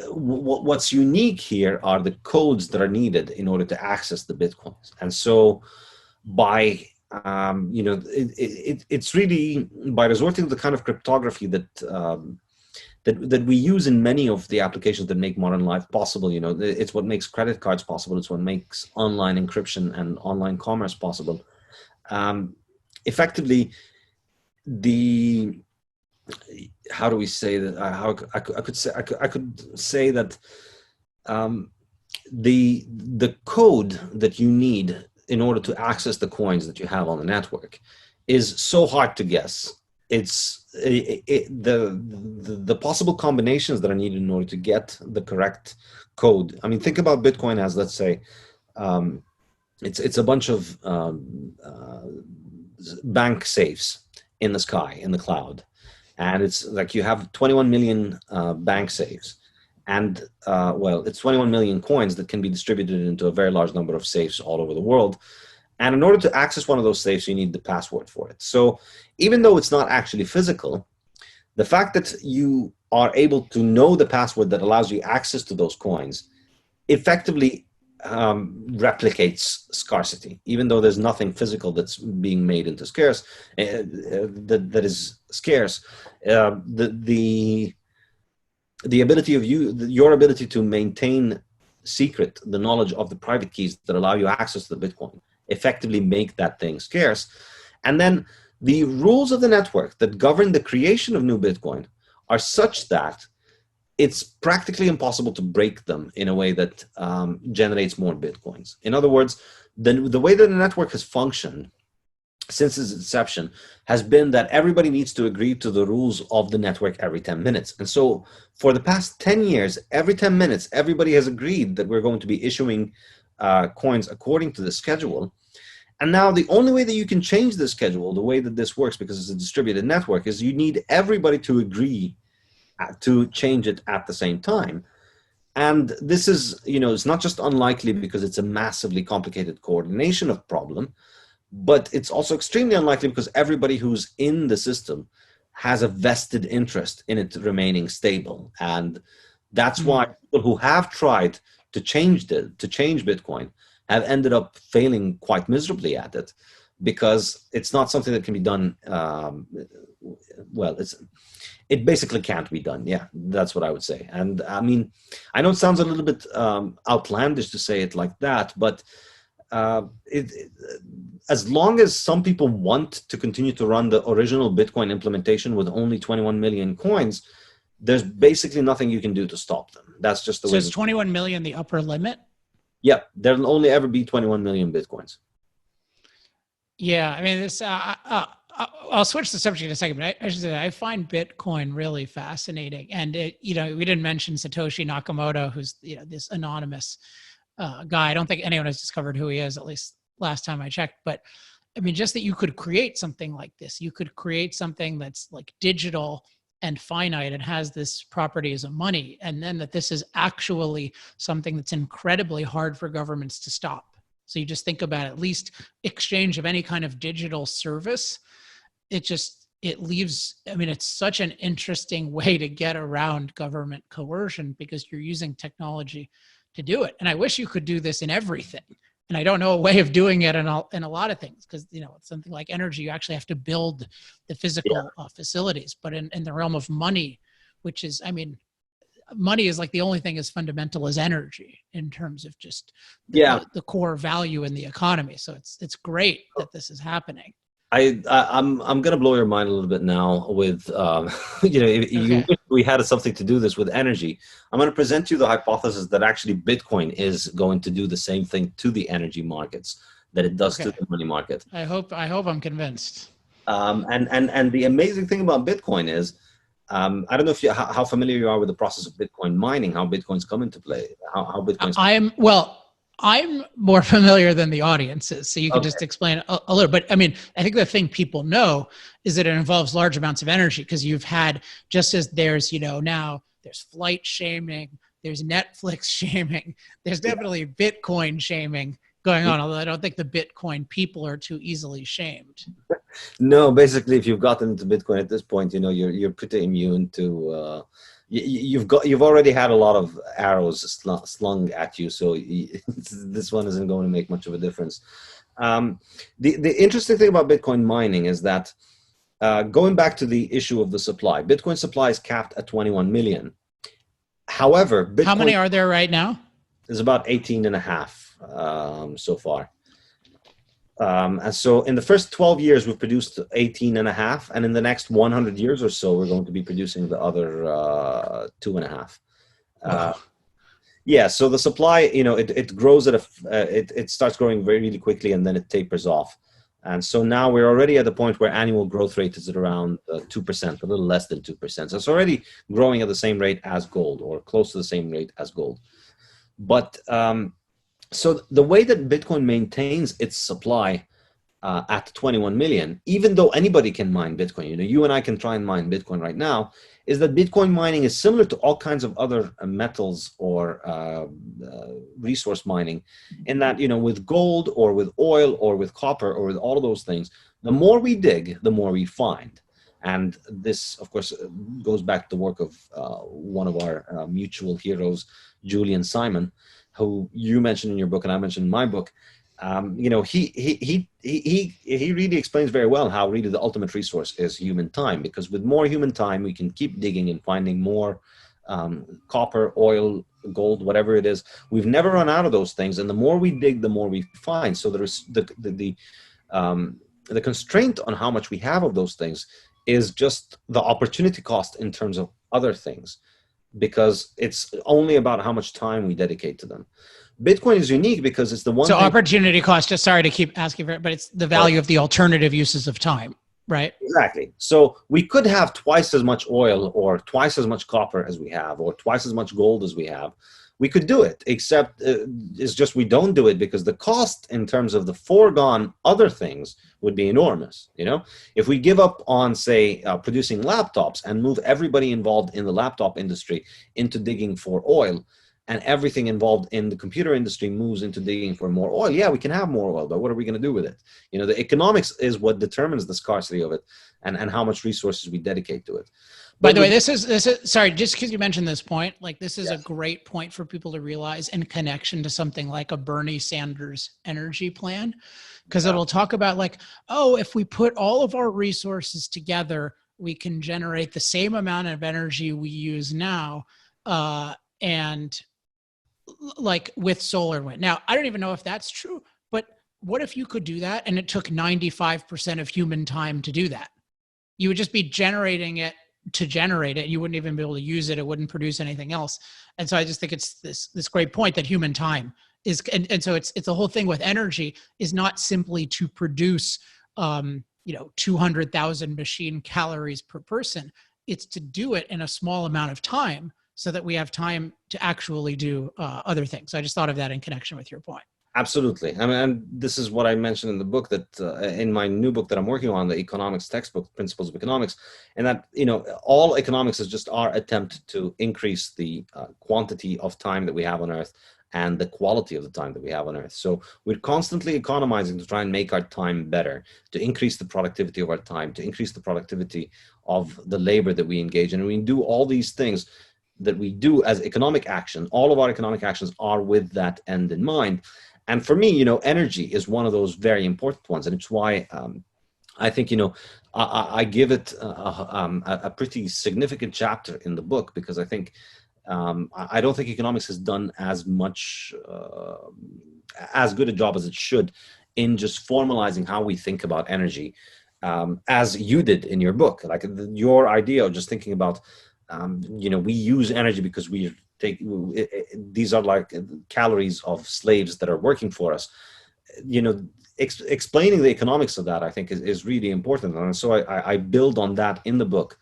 S3: what's unique here are the codes that are needed in order to access the Bitcoins. And so by it's really by resorting to the kind of cryptography that we use in many of the applications that make modern life possible. It's what makes credit cards possible. It's what makes online encryption and online commerce possible. Effectively, how do we say that? I could say that the code that you need in order to access the coins that you have on the network is so hard to guess. It's the possible combinations that are needed in order to get the correct code. I mean, think about Bitcoin as, let's say, it's a bunch of bank safes in the sky, in the cloud. And it's like you have 21 million bank safes. And, it's 21 million coins that can be distributed into a very large number of safes all over the world. And in order to access one of those safes, you need the password for it. So even though it's not actually physical, The fact that you are able to know the password that allows you access to those coins effectively replicates scarcity, even though there's nothing physical that's being made into scarce, that is scarce. The ability of your ability to maintain secret the knowledge of the private keys that allow you access to the Bitcoin effectively make that thing scarce. And then the rules of the network that govern the creation of new Bitcoin are such that it's practically impossible to break them in a way that generates more Bitcoins. In other words, the way that the network has functioned since its inception has been that everybody needs to agree to the rules of the network every 10 minutes. And so for the past 10 years, every 10 minutes, everybody has agreed that we're going to be issuing coins according to the schedule. And now the only way that you can change the schedule, the way that this works, because it's a distributed network, is you need everybody to agree to change it at the same time. And this is, it's not just unlikely because it's a massively complicated coordination of problem, but it's also extremely unlikely because everybody who's in the system has a vested interest in it remaining stable. And that's why people who have tried to change Bitcoin have ended up failing quite miserably at it, because it's not something that can be done. It basically can't be done. Yeah, that's what I would say. And I mean, I know it sounds a little bit outlandish to say it like that, but as long as some people want to continue to run the original Bitcoin implementation with only 21 million coins, there's basically nothing you can do to stop them. That's just the way.
S2: So is 21 million the upper limit?
S3: Yeah, there'll only ever be 21 million Bitcoins.
S2: Yeah, I mean, this. I'll switch the subject in a second, but I should say I find Bitcoin really fascinating. And we didn't mention Satoshi Nakamoto, who's this anonymous guy. I don't think anyone has discovered who he is, at least last time I checked. But I mean, just that you could create something like this. You could create something that's like digital and finite and has this properties of money, and then that this is actually something that's incredibly hard for governments to stop. So you just think about at least exchange of any kind of digital service. It leaves, I mean, it's such an interesting way to get around government coercion because you're using technology to do it. And I wish you could do this in everything. And I don't know a way of doing it in a lot of things, because it's something like energy, you actually have to build the physical facilities. But in the realm of money, which is, I mean, money is like the only thing as fundamental as energy in terms of just the core value in the economy. So it's great that this is happening.
S3: I'm gonna blow your mind a little bit now with if we had something to do this with energy. I'm gonna present you the hypothesis that actually Bitcoin is going to do the same thing to the energy markets that it does to the money market.
S2: I hope I'm convinced.
S3: And the amazing thing about Bitcoin is, I don't know if how familiar you are with the process of Bitcoin mining, how Bitcoins come into play, how Bitcoins.
S2: I'm more familiar than the audience is, so you can just explain a little. But I mean, I think the thing people know is that it involves large amounts of energy, because you've had, just as there's, now there's flight shaming, there's Netflix shaming, there's definitely Bitcoin shaming going on, although I don't think the Bitcoin people are too easily shamed.
S3: No, basically, if you've gotten into Bitcoin at this point, you're pretty immune to. You've already had a lot of arrows slung at you, so this one isn't going to make much of a difference. The interesting thing about Bitcoin mining is that going back to the issue of the supply, Bitcoin supply is capped at 21 million. However, Bitcoin,
S2: how many are there right now?
S3: There's about 18 and a half so far. And so in the first 12 years, we've produced 18 and a half. And in the next 100 years or so, we're going to be producing the other 2 and a half. So the supply, it grows it starts growing very, really quickly, and then it tapers off. And so now we're already at the point where annual growth rate is at around 2%, a little less than 2%. So it's already growing at the same rate as gold, or close to the same rate as gold. But so the way that Bitcoin maintains its supply at 21 million, even though anybody can mine Bitcoin, you and I can try and mine Bitcoin right now, is that Bitcoin mining is similar to all kinds of other metals or resource mining, in that, with gold or with oil or with copper or with all of those things, the more we dig, the more we find. And this, of course, goes back to the work of one of our mutual heroes, Julian Simon, who you mentioned in your book and I mentioned in my book. He really explains very well how really the ultimate resource is human time, because with more human time, we can keep digging and finding more copper, oil, gold, whatever it is. We've never run out of those things, and the more we dig, the more we find. So there's the constraint on how much we have of those things is just the opportunity cost in terms of other things, because it's only about how much time we dedicate to them. Bitcoin is unique because it's the one.
S2: So opportunity cost, just sorry to keep asking for it, but it's the value of the alternative uses of time, right?
S3: Exactly. So we could have twice as much oil or twice as much copper as we have, or twice as much gold as we have. We could do it, except it's just we don't do it because the cost in terms of the foregone other things would be enormous. If we give up on, say, producing laptops and move everybody involved in the laptop industry into digging for oil, and everything involved in the computer industry moves into digging for more oil, yeah, we can have more oil, but what are we going to do with it? The economics is what determines the scarcity of it and how much resources we dedicate to it.
S2: By the way, this is sorry, just because you mentioned this point, like this is a great point for people to realize in connection to something like a Bernie Sanders energy plan, because it'll talk about like, oh, if we put all of our resources together, we can generate the same amount of energy we use now, and like with solar and wind. Now, I don't even know if that's true, but what if you could do that and it took 95% of human time to do that? You would just be generating it to generate it. You wouldn't even be able to use it. It wouldn't produce anything else. And so I just think it's this great point that human time is, and so it's the whole thing with energy is not simply to produce, 200,000 machine calories per person. It's to do it in a small amount of time so that we have time to actually do other things. So I just thought of that in connection with your point.
S3: Absolutely. I mean, and this is what I mentioned in the book that in my new book that I'm working on, the economics textbook, Principles of Economics, and that, all economics is just our attempt to increase the quantity of time that we have on Earth and the quality of the time that we have on Earth. So we're constantly economizing to try and make our time better, to increase the productivity of our time, to increase the productivity of the labor that we engage in. And we do all these things that we do as economic action. All of our economic actions are with that end in mind. And for me, energy is one of those very important ones. And it's why I think, I give it a pretty significant chapter in the book, because I think I don't think economics has done as much, as good a job as it should in just formalizing how we think about energy, as you did in your book. Like your idea of just thinking about, we use energy because these are like calories of slaves that are working for us. Explaining the economics of that, I think, is really important. And so I build on that in the book.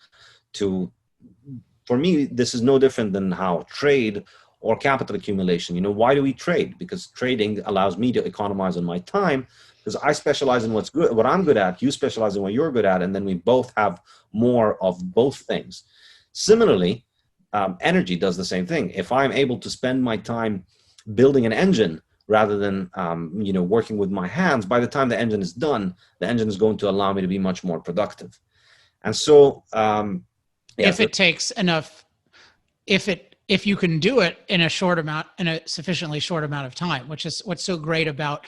S3: For me, this is no different than how trade or capital accumulation, why do we trade? Because trading allows me to economize on my time, because I specialize in what I'm good at, you specialize in what you're good at, and then we both have more of both things. Similarly, energy does the same thing. If I'm able to spend my time building an engine rather than working with my hands, by the time the engine is done, the engine is going to allow me to be much more productive. And so,
S2: if it takes enough, if you can do it in a sufficiently short amount of time, which is what's so great about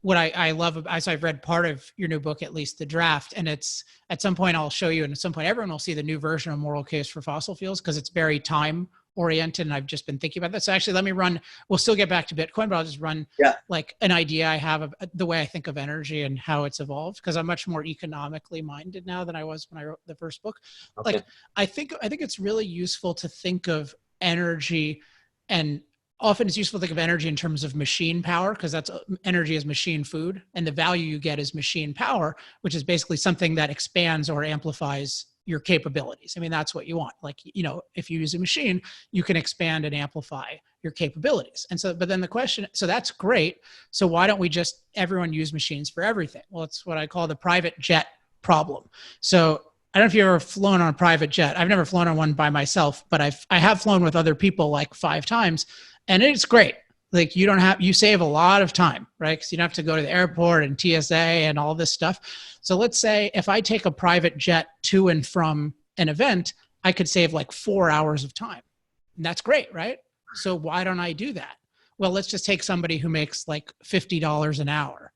S2: what I love, as I've read part of your new book, at least the draft, and it's at some point I'll show you, and at some point everyone will see the new version of Moral Case for Fossil Fuels, because it's very time oriented, and I've just been thinking about that. So actually, let me run. We'll still get back to Bitcoin, but I'll just run like an idea I have of the way I think of energy and how it's evolved, because I'm much more economically minded now than I was when I wrote the first book. Okay. Like I think it's really useful to think of energy, and often it's useful to think of energy in terms of machine power, because that's energy is machine food, and the value you get is machine power, which is basically something that expands or amplifies your capabilities. I mean, that's what you want. Like, if you use a machine, you can expand and amplify your capabilities. And so, but then the question, so that's great. So why don't we just everyone use machines for everything? Well, it's what I call the private jet problem. So I don't know if you've ever flown on a private jet. I've never flown on one by myself, but I have flown with other people like 5 times, and it's great. Like you save a lot of time, right? Because you don't have to go to the airport and TSA and all this stuff. So let's say if I take a private jet to and from an event, I could save like 4 hours of time. And that's great, right? So why don't I do that? Well, let's just take somebody who makes like $50 an hour.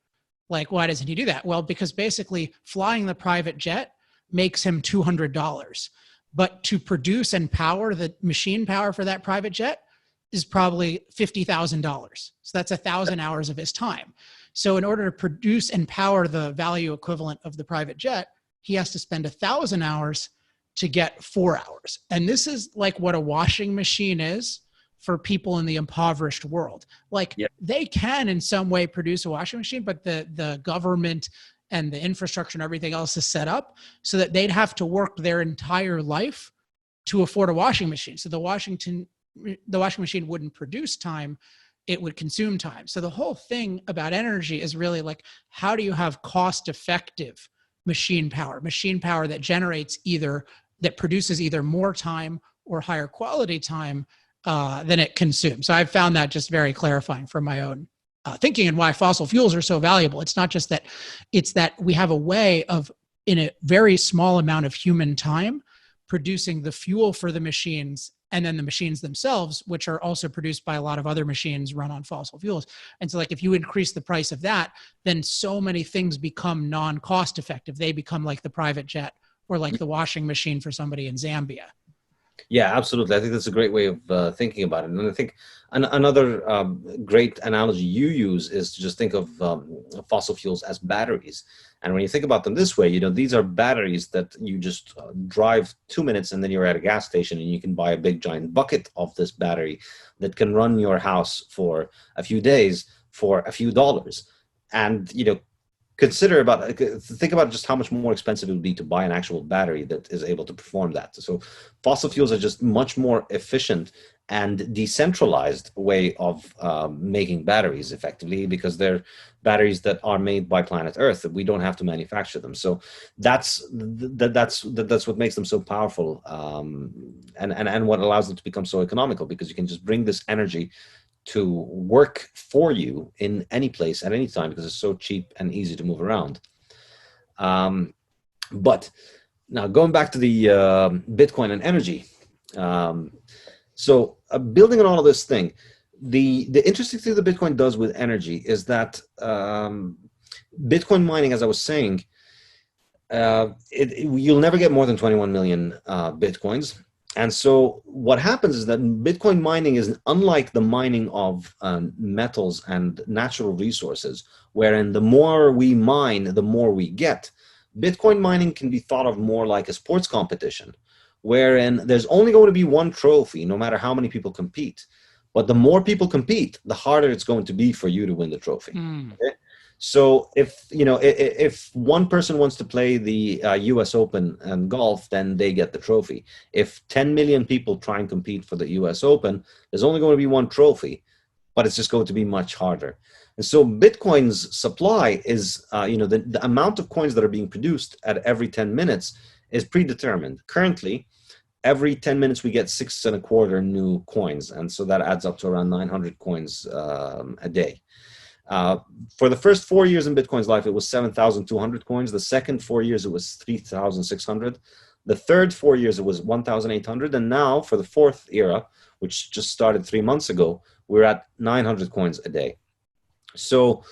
S2: Like, why doesn't he do that? Well, because basically flying the private jet makes him $200. But to produce and power the machine power for that private jet is probably $50,000. So that's 1,000 hours of his time. So in order to produce and power the value equivalent of the private jet, he has to spend 1,000 hours to get 4 hours. And this is like what a washing machine is for people in the impoverished world. Like they can in some way produce a washing machine, but the government and the infrastructure and everything else is set up so that they'd have to work their entire life to afford a washing machine. So the washing machine wouldn't produce time, it would consume time. So the whole thing about energy is really like, how do you have cost-effective machine power that generates that produces either more time or higher quality time than it consumes. So I've found that just very clarifying for my own thinking and why fossil fuels are so valuable. It's not just that, it's that we have a way of, in a very small amount of human time, producing the fuel for the machines and then the machines themselves, which are also produced by a lot of other machines run on fossil fuels. And so like if you increase the price of that, then so many things become non-cost effective. They become like the private jet or like the washing machine for somebody in Zambia.
S3: Yeah, absolutely. I think that's a great way of thinking about it. And I think another great analogy you use is to just think of fossil fuels as batteries. And when you think about them this way, these are batteries that you just drive 2 minutes and then you're at a gas station and you can buy a big giant bucket of this battery that can run your house for a few days for a few dollars. And, think about just how much more expensive it would be to buy an actual battery that is able to perform that. So fossil fuels are just much more efficient and decentralized way of making batteries effectively, because they're batteries that are made by planet Earth, that we don't have to manufacture them. So that's what makes them so powerful, and what allows them to become so economical, because you can just bring this energy to work for you in any place at any time, because it's so cheap and easy to move around. But now going back to the Bitcoin and energy. So building on all of this thing, the interesting thing that Bitcoin does with energy is that Bitcoin mining, as I was saying, you'll never get more than 21 million Bitcoins. And so what happens is that Bitcoin mining is unlike the mining of metals and natural resources, wherein the more we mine, the more we get. Bitcoin mining can be thought of more like a sports competition, wherein there's only going to be one trophy, no matter how many people compete. But the more people compete, the harder it's going to be for you to win the trophy. Okay? So if one person wants to play the U.S. Open and golf, then they get the trophy. If 10 million people try and compete for the U.S. Open, there's only going to be one trophy, but it's just going to be much harder. And so Bitcoin's supply is, the amount of coins that are being produced at every 10 minutes is predetermined. Currently, every 10 minutes we get 6.25 new coins, and so that adds up to around 900 coins a day. For the first 4 years in Bitcoin's life, it was 7,200 coins. The second 4 years, it was 3,600. The third 4 years, it was 1,800. And now for the fourth era, which just started 3 months ago, we're at 900 coins a day. So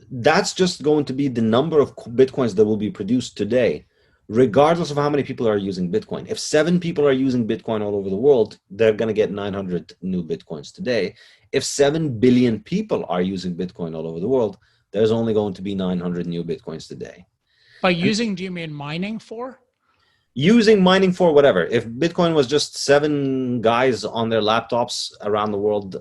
S3: that's just going to be the number of Bitcoins that will be produced today, regardless of how many people are using Bitcoin. If 7 people are using Bitcoin all over the world, they're going to get 900 new Bitcoins today. If 7 billion people are using Bitcoin all over the world, there's only going to be 900 new Bitcoins today.
S2: By using, do you mean mining for?
S3: Using mining for whatever. If Bitcoin was just 7 guys on their laptops around the world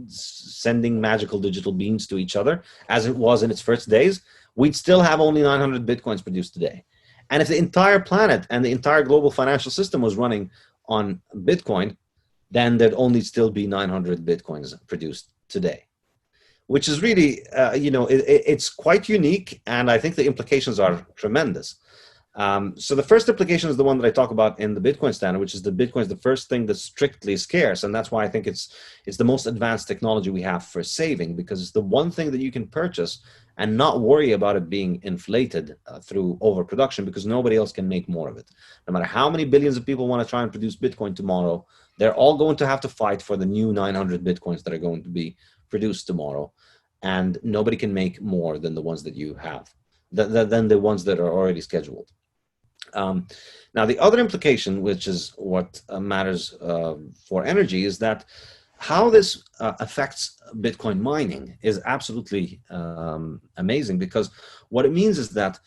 S3: sending magical digital beans to each other, as it was in its first days, we'd still have only 900 Bitcoins produced today. And if the entire planet and the entire global financial system was running on Bitcoin, then there'd only still be 900 Bitcoins produced today, which is really, it's quite unique. And I think the implications are tremendous. So the first application is the one that I talk about in the Bitcoin standard, which is the Bitcoin is the first thing that's strictly scarce. And that's why I think it's the most advanced technology we have for saving, because it's the one thing that you can purchase and not worry about it being inflated through overproduction, because nobody else can make more of it. No matter how many billions of people want to try and produce Bitcoin tomorrow, they're all going to have to fight for the new 900 Bitcoins that are going to be produced tomorrow. And nobody can make more than the ones that you have, than the ones that are already scheduled. Now, the other implication, which is what matters for energy, is that how this affects Bitcoin mining is absolutely amazing, because what it means is that,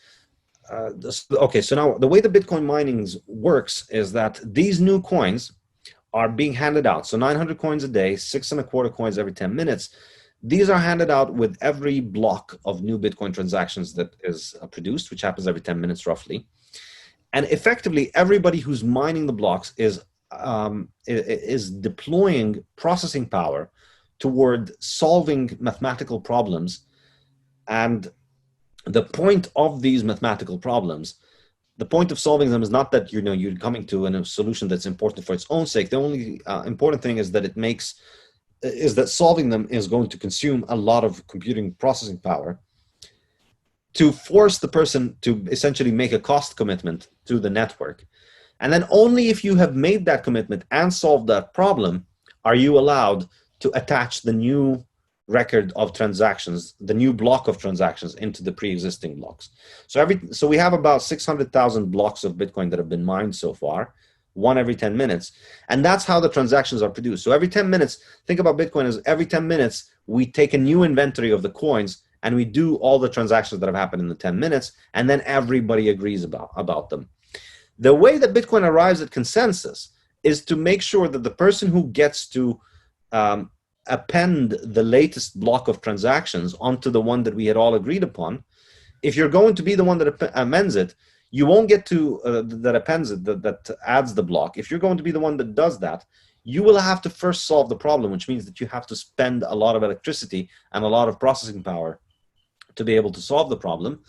S3: so now the way the Bitcoin mining works is that these new coins are being handed out. So 900 coins a day, 6.25 coins every 10 minutes. These are handed out with every block of new Bitcoin transactions that is produced, which happens every 10 minutes roughly. And effectively, everybody who's mining the blocks is deploying processing power toward solving mathematical problems. And the point of these mathematical problems, the point of solving them is not that you're coming to a solution that's important for its own sake. The only important thing is that solving them is going to consume a lot of computing processing power, to force the person to essentially make a cost commitment to the network. And then only if you have made that commitment and solved that problem are you allowed to attach the new record of transactions, the new block of transactions, into the pre-existing blocks. So we have about 600,000 blocks of Bitcoin that have been mined so far, one every 10 minutes. And that's how the transactions are produced. So every 10 minutes, think about Bitcoin as every 10 minutes, we take a new inventory of the coins and we do all the transactions that have happened in the 10 minutes, and then everybody agrees about them. The way that Bitcoin arrives at consensus is to make sure that the person who gets to append the latest block of transactions onto the one that we had all agreed upon, if you're going to be the one that amends it, you won't get to that appends it, that adds the block. If you're going to be the one that does that, you will have to first solve the problem, which means that you have to spend a lot of electricity and a lot of processing power to be able to solve the problem.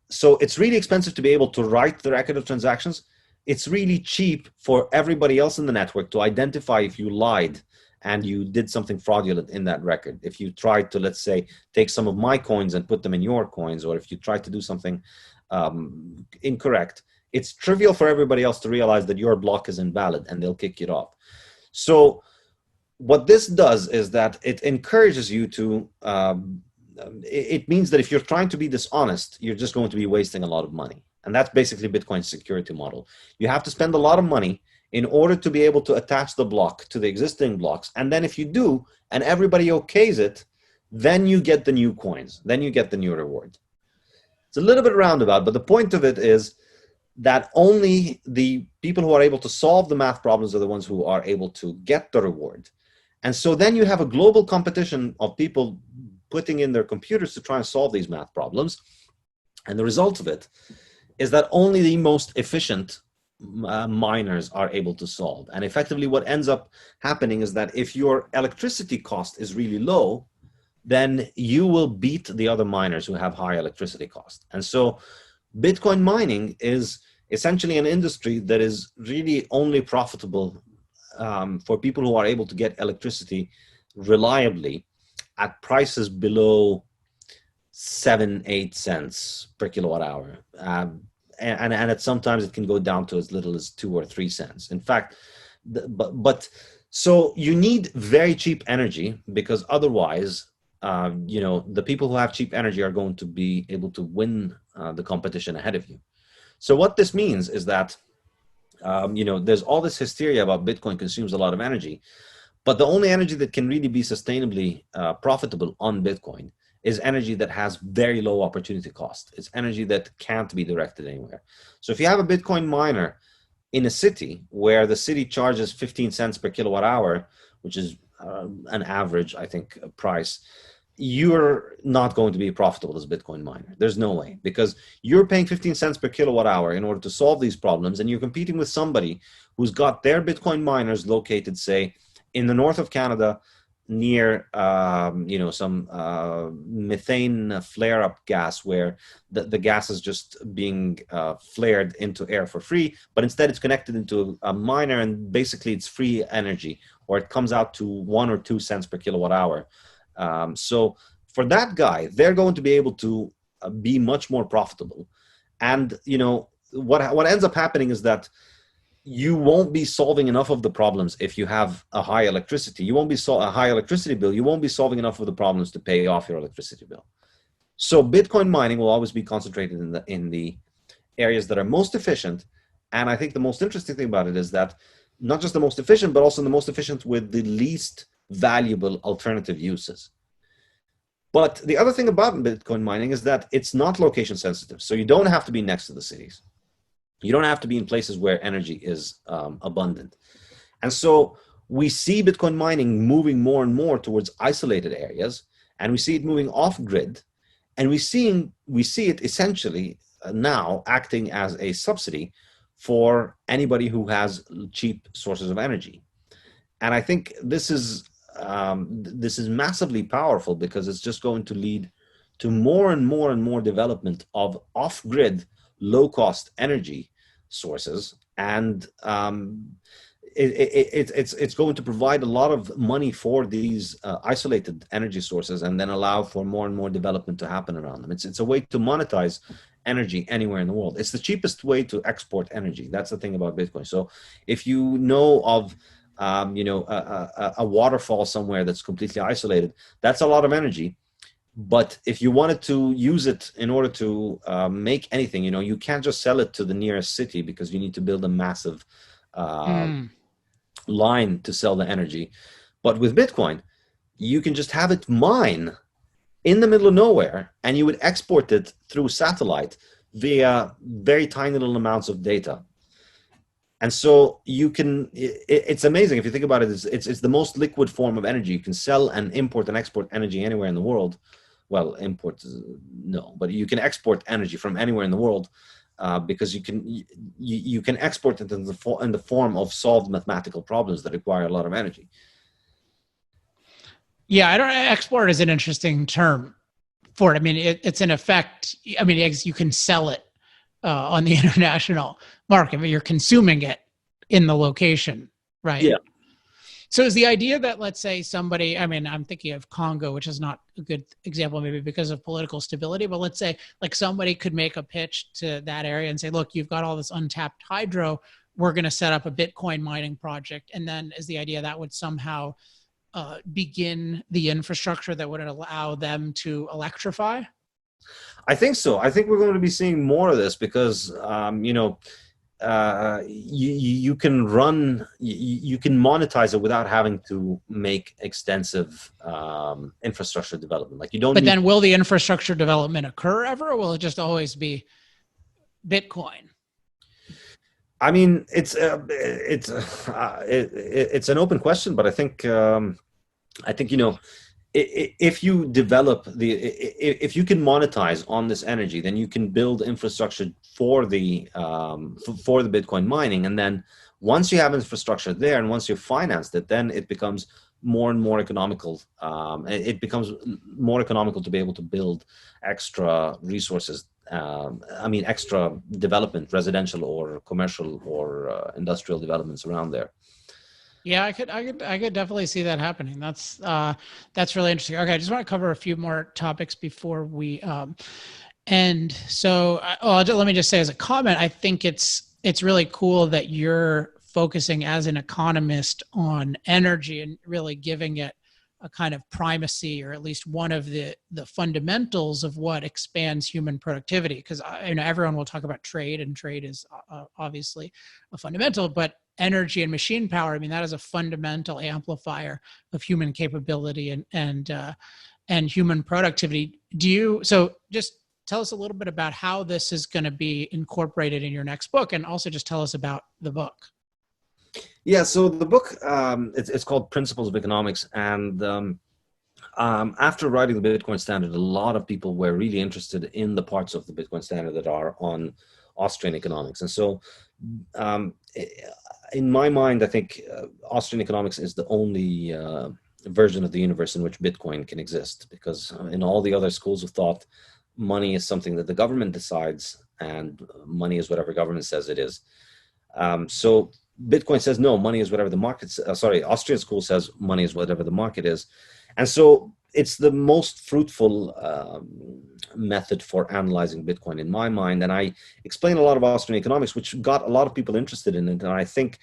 S3: So it's really expensive to be able to write the record of transactions. It's really cheap for everybody else in the network to identify if you lied and you did something fraudulent in that record. If you tried to, let's say, take some of my coins and put them in your coins, or if you tried to do something incorrect, it's trivial for everybody else to realize that your block is invalid and they'll kick it off. So what this does is that it encourages you to, it means that if you're trying to be dishonest, you're just going to be wasting a lot of money. And that's basically Bitcoin's security model. You have to spend a lot of money in order to be able to attach the block to the existing blocks. And then if you do, and everybody okays it, then you get the new coins. Then you get the new reward. It's a little bit roundabout, but the point of it is that only the people who are able to solve the math problems are the ones who are able to get the reward. And so then you have a global competition of people putting in their computers to try and solve these math problems. And the result of it is that only the most efficient miners are able to solve. And effectively what ends up happening is that if your electricity cost is really low, then you will beat the other miners who have high electricity cost. And so Bitcoin mining is essentially an industry that is really only profitable for people who are able to get electricity reliably at prices below 7-8 cents per kilowatt hour. And at sometimes it can go down to as little as 2 or 3 cents. In fact, so you need very cheap energy, because otherwise, the people who have cheap energy are going to be able to win the competition ahead of you. So what this means is that, there's all this hysteria about Bitcoin consumes a lot of energy, but the only energy that can really be sustainably profitable on Bitcoin is energy that has very low opportunity cost. It's energy that can't be directed anywhere. So if you have a Bitcoin miner in a city where the city charges 15 cents per kilowatt hour, which is an average, I think, price, you're not going to be profitable as a Bitcoin miner. There's no way, because you're paying 15 cents per kilowatt hour in order to solve these problems, and you're competing with somebody who's got their Bitcoin miners located, say, in the north of Canada, near some methane flare-up gas where the gas is just being flared into air for free, but instead it's connected into a miner, and basically it's free energy, or it comes out to 1 or 2 cents per kilowatt hour. So for that guy, they're going to be able to be much more profitable. And what ends up happening is that you won't be solving enough of the problems if you have a high electricity. You won't be a high electricity bill. You won't be solving enough of the problems to pay off your electricity bill. So Bitcoin mining will always be concentrated in the areas that are most efficient. And I think the most interesting thing about it is that not just the most efficient, but also the most efficient with the least valuable alternative uses. But the other thing about Bitcoin mining is that it's not location sensitive. So you don't have to be next to the cities. You don't have to be in places where energy is abundant. And so we see Bitcoin mining moving more and more towards isolated areas, and we see it moving off grid, and we see it essentially now acting as a subsidy for anybody who has cheap sources of energy. And I think this is massively powerful, because it's just going to lead to more and more and more development of off-grid, low-cost energy sources, and it's going to provide a lot of money for these isolated energy sources, and then allow for more and more development to happen around them. It's a way to monetize energy anywhere in the world. It's the cheapest way to export energy. That's the thing about Bitcoin. So if you know of a waterfall somewhere that's completely isolated, that's a lot of energy. But if you wanted to use it in order to make anything, you can't just sell it to the nearest city, because you need to build a massive line to sell the energy. But with Bitcoin, you can just have it mine in the middle of nowhere, and you would export it through satellite via very tiny little amounts of data. And so it's amazing if you think about it. It's the most liquid form of energy. You can sell and import and export energy anywhere in the world. Well, import, no, but you can export energy from anywhere in the world, because you can export it in the form of solved mathematical problems that require a lot of energy.
S2: Yeah, export is an interesting term for it. I mean, it's in effect. I mean, you can sell it on the international market, but you're consuming it in the location, right?
S3: Yeah.
S2: So is the idea that, let's say somebody, I mean, I'm thinking of Congo, which is not a good example maybe because of political stability, but let's say like somebody could make a pitch to that area and say, look, you've got all this untapped hydro, we're going to set up a Bitcoin mining project. And then is the idea that would somehow begin the infrastructure that would allow them to electrify?
S3: I think so. I think we're going to be seeing more of this, because you can monetize it without having to make extensive infrastructure development. Like you don't.
S2: But then, will the infrastructure development occur ever, or will it just always be Bitcoin?
S3: I mean, it's an open question, but I think if you develop if you can monetize on this energy, then you can build infrastructure for the Bitcoin mining, and then once you have infrastructure there, and once you've financed it, then it becomes more and more economical. It becomes more economical to be able to build extra resources. Extra development, residential or commercial or industrial developments around there.
S2: Yeah, I could definitely see that happening. That's really interesting. Okay, I just want to cover a few more topics before we end. So, let me just say as a comment, I think it's really cool that you're focusing as an economist on energy and really giving it a kind of primacy, or at least one of the fundamentals of what expands human productivity. Because everyone will talk about trade, and trade is obviously a fundamental, but energy and machine power, I mean, that is a fundamental amplifier of human capability and human productivity. So just tell us a little bit about how this is going to be incorporated in your next book, and also just tell us about the book.
S3: Yeah, so the book, it's called Principles of Economics, and after writing the Bitcoin Standard, a lot of people were really interested in the parts of the Bitcoin Standard that are on Austrian economics. And so in my mind, I think Austrian economics is the only version of the universe in which Bitcoin can exist, because in all the other schools of thought, money is something that the government decides, and money is whatever government says it is. So Bitcoin says no, money is whatever the market. Austrian school says money is whatever the market is, and so it's the most fruitful method for analyzing Bitcoin in my mind. And I explain a lot of Austrian economics, which got a lot of people interested in it. And I think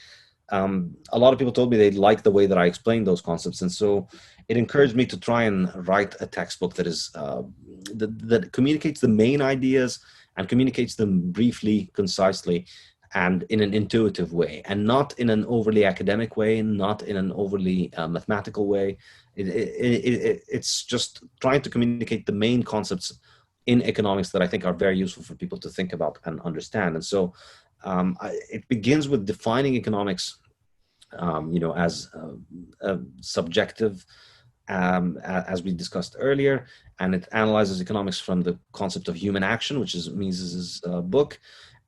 S3: a lot of people told me they liked the way that I explained those concepts, and so it encouraged me to try and write a textbook that is that communicates the main ideas and communicates them briefly, concisely, and in an intuitive way, and not in an overly academic way, not in an overly mathematical way. It's just trying to communicate the main concepts in economics that I think are very useful for people to think about and understand. And so it begins with defining economics, as subjective, as we discussed earlier, and it analyzes economics from the concept of human action, which is Mises's book.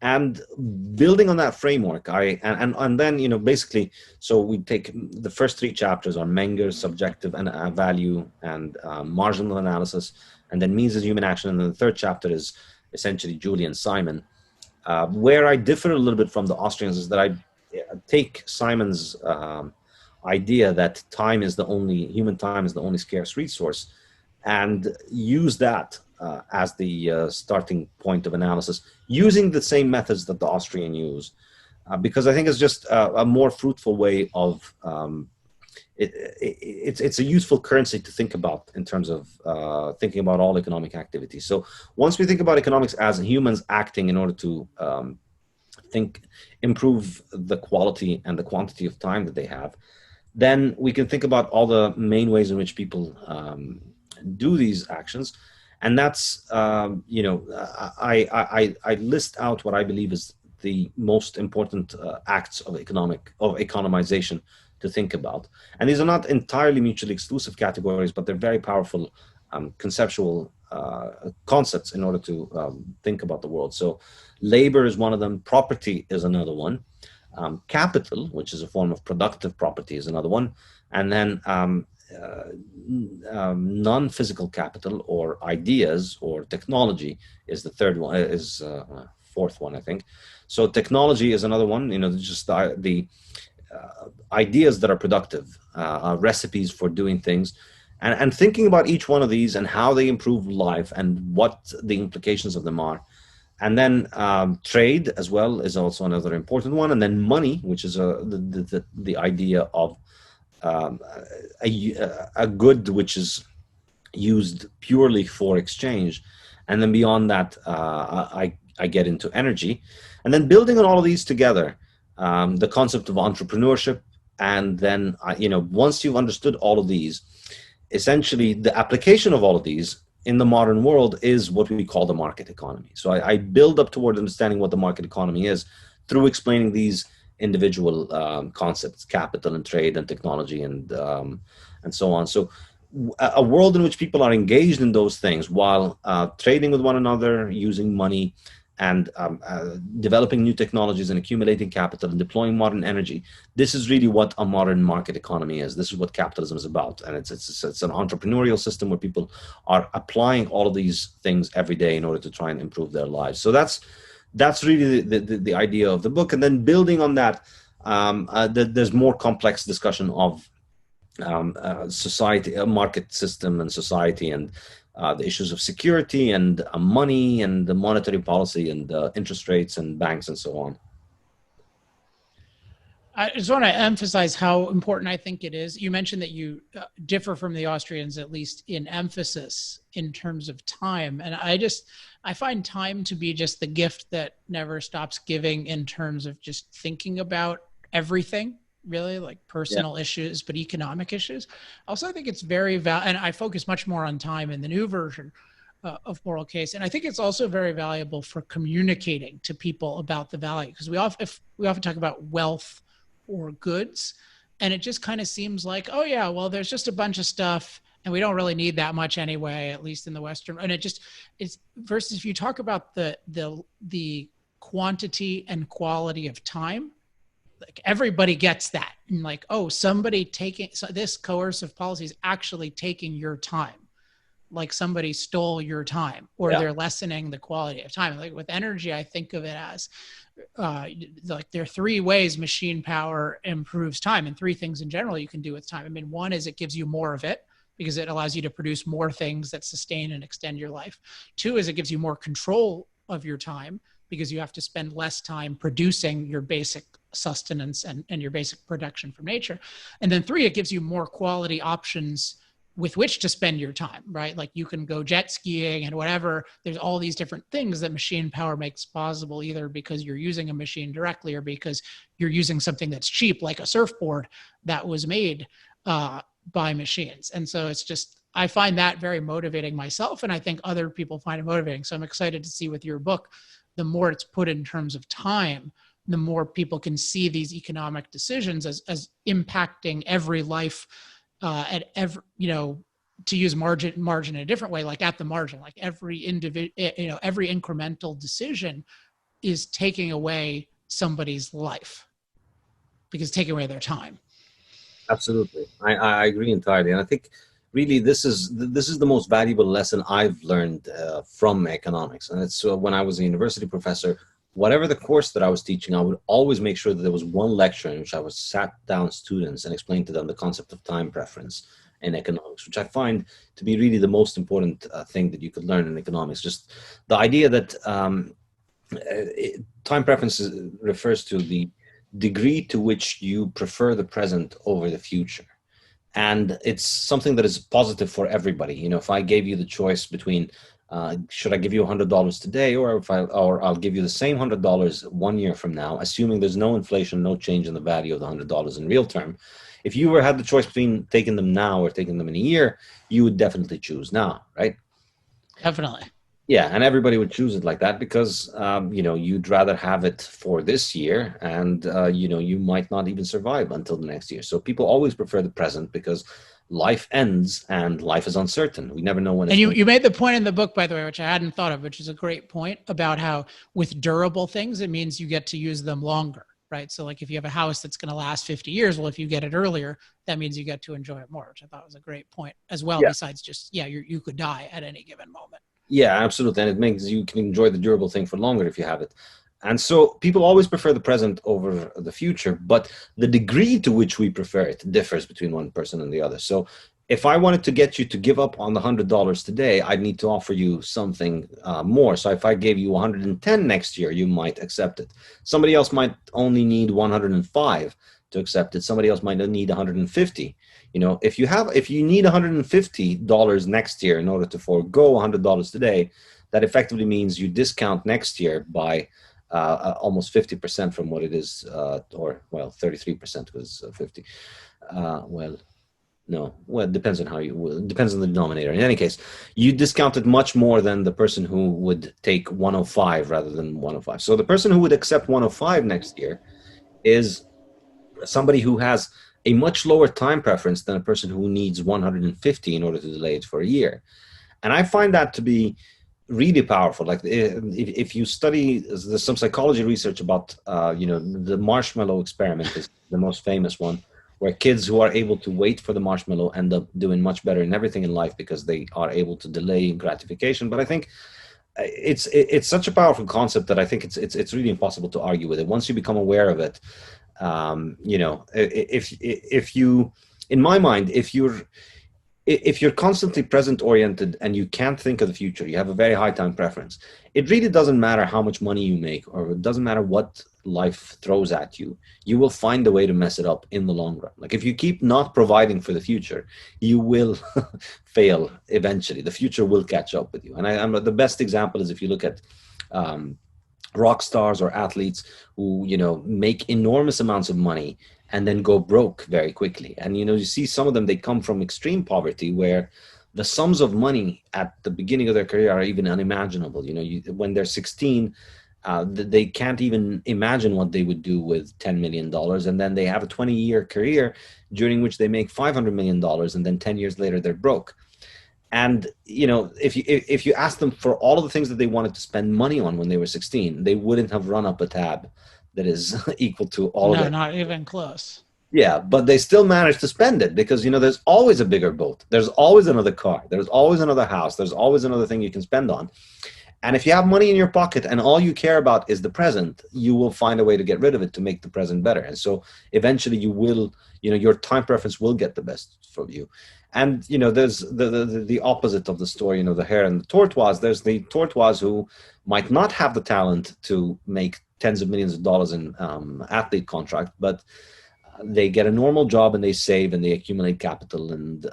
S3: And building on that framework, and then basically, so we take the first three chapters are Menger, subjective and value, and marginal analysis, and then Mises human action, and then the third chapter is essentially Julian Simon. Where I differ a little bit from the Austrians is that I take Simon's idea that human time is the only scarce resource, and use that as the starting point of analysis, using the same methods that the Austrian use, because I think it's just a more fruitful way of, it's a useful currency to think about in terms of thinking about all economic activity. So once we think about economics as humans acting in order to improve the quality and the quantity of time that they have, then we can think about all the main ways in which people do these actions. And that's, I list out what I believe is the most important acts of economization to think about. And these are not entirely mutually exclusive categories, but they're very powerful conceptual concepts in order to think about the world. So labor is one of them. Property is another one. Capital, which is a form of productive property, is another one. And then non-physical capital, or ideas, or technology, is the third one, is fourth one, I think. So technology is another one, just the ideas that are productive, recipes for doing things, and thinking about each one of these and how they improve life and what the implications of them are. And then trade as well is also another important one. And then money, which is the idea of a good which is used purely for exchange. And then beyond that, I get into energy. And then building on all of these together, the concept of entrepreneurship. And then, once you've understood all of these, essentially the application of all of these in the modern world is what we call the market economy. So I build up toward understanding what the market economy is through explaining these individual concepts: capital and trade and technology and so on. So a world in which people are engaged in those things while trading with one another, using money, and developing new technologies and accumulating capital and deploying modern energy. This is really what a modern market economy is. This is what capitalism is about. And it's an entrepreneurial system where people are applying all of these things every day in order to try and improve their lives. So that's really the idea of the book. And then building on that, there's more complex discussion of society, a market system and society, and the issues of security and money and the monetary policy and interest rates and banks and so on.
S2: I just want to emphasize how important I think it is. You mentioned that you differ from the Austrians, at least in emphasis in terms of time. And I find time to be just the gift that never stops giving in terms of just thinking about everything, really, like personal issues, but economic issues. Also, I think it's very and I focus much more on time in the new version of Moral Case. And I think it's also very valuable for communicating to people about the value, because we often talk about wealth or goods, and it just kind of seems like, oh yeah, well, there's just a bunch of stuff and we don't really need that much anyway, at least in the Western. And it's versus if you talk about the quantity and quality of time, like everybody gets that. And like, oh, somebody taking, so this coercive policy is actually taking your time. Like somebody stole your time, or
S3: Yeah.
S2: they're lessening the quality of time. Like with energy, I think of it as like there are three ways machine power improves time, and three things in general you can do with time. I mean, one is it gives you more of it because it allows you to produce more things that sustain and extend your life. Two is it gives you more control of your time because you have to spend less time producing your basic sustenance and your basic production from nature. And then three, it gives you more quality options with which to spend your time, right? Like you can go jet skiing and whatever. There's all these different things that machine power makes possible, either because you're using a machine directly or because you're using something that's cheap, like a surfboard that was made by machines. And so it's just, I find that very motivating myself, and I think other people find it motivating. So I'm excited to see with your book, the more it's put in terms of time, the more people can see these economic decisions as impacting every life at every, to use margin in a different way, like at the margin, like every individual, every incremental decision is taking away somebody's life because it's taking away their time.
S3: Absolutely. I agree entirely. And I think really this is the most valuable lesson I've learned from economics. And it's when I was a university professor, whatever the course that I was teaching, I would always make sure that there was one lecture in which I would sat down students and explain to them the concept of time preference in economics, which I find to be really the most important thing that you could learn in economics. Just the idea that time preference refers to the degree to which you prefer the present over the future. And it's something that is positive for everybody. If I gave you the choice between should I give you $100 today, or I'll give you the same $100 1 year from now, assuming there's no inflation, no change in the value of the $100 in real term. If you had the choice between taking them now or taking them in a year, you would definitely choose now, right?
S2: Definitely.
S3: Yeah, and everybody would choose it like that because you'd rather have it for this year, and you might not even survive until the next year. So people always prefer the present because life ends and life is uncertain. We never know when.
S2: And you made the point in the book, by the way, which I hadn't thought of, which is a great point about how with durable things, it means you get to use them longer, right? So like if you have a house that's going to last 50 years, well, if you get it earlier, that means you get to enjoy it more, which I thought was a great point as well. Yeah. Besides just, you could die at any given moment.
S3: Yeah, absolutely. And it means you can enjoy the durable thing for longer if you have it. And so people always prefer the present over the future, but the degree to which we prefer it differs between one person and the other. So if I wanted to get you to give up on the $100 today, I'd need to offer you something more. So if I gave you 110 next year, you might accept it. Somebody else might only need 105 to accept it. Somebody else might need 150. If you need $150 next year in order to forego $100 today, that effectively means you discount next year by almost 50% from what it is, 33% was 50. It depends on it depends on the denominator. In any case, you discounted much more than the person who would take 105 rather than 105. So the person who would accept 105 next year is somebody who has a much lower time preference than a person who needs 150 in order to delay it for a year. And I find that to be really powerful. Like if you study, there's some psychology research about, the marshmallow experiment is the most famous one, where kids who are able to wait for the marshmallow end up doing much better in everything in life because they are able to delay gratification. But I think it's such a powerful concept that I think it's really impossible to argue with it. Once you become aware of it, if you, in my mind, if you're constantly present oriented and you can't think of the future, you have a very high time preference. It really doesn't matter how much money you make, or it doesn't matter what life throws at you. You will find a way to mess it up in the long run. Like if you keep not providing for the future, you will fail eventually. The future will catch up with you. And the best example is if you look at rock stars or athletes who make enormous amounts of money and then go broke very quickly. And you see some of them, they come from extreme poverty where the sums of money at the beginning of their career are even unimaginable. When they're 16, they can't even imagine what they would do with $10 million. And then they have a 20-year career during which they make $500 million. And then 10 years later, they're broke. And, if you ask them for all of the things that they wanted to spend money on when they were 16, they wouldn't have run up a tab that is equal to all of
S2: No,
S3: it.
S2: not even close.
S3: Yeah, but they still manage to spend it because, there's always a bigger boat. There's always another car. There's always another house. There's always another thing you can spend on. And if you have money in your pocket and all you care about is the present, you will find a way to get rid of it to make the present better. And so eventually you will, your time preference will get the best from you. And, there's the opposite of the story, the hare and the tortoise. There's the tortoise who might not have the talent to make tens of millions of dollars in athlete contract, but they get a normal job and they save and they accumulate capital, and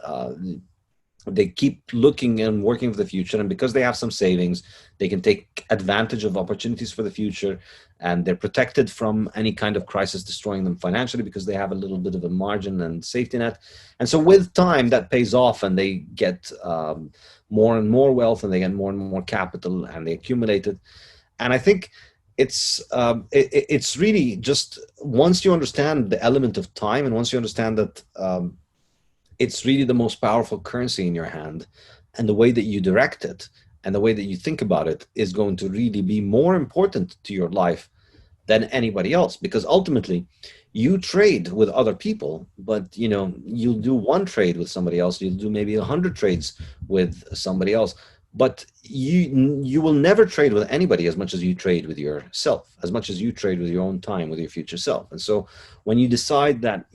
S3: they keep looking and working for the future. And because they have some savings, they can take advantage of opportunities for the future, and they're protected from any kind of crisis destroying them financially because they have a little bit of a margin and safety net. And so with time that pays off, and they get more and more wealth, and they get more and more capital, and they accumulate it. And I think it's really just, once you understand the element of time, and once you understand that it's really the most powerful currency in your hand, and the way that you direct it and the way that you think about it is going to really be more important to your life than anybody else. Because ultimately you trade with other people, but you'll do one trade with somebody else, you'll do maybe 100 trades with somebody else, but you will never trade with anybody as much as you trade with yourself, as much as you trade with your own time, with your future self. And so when you decide that,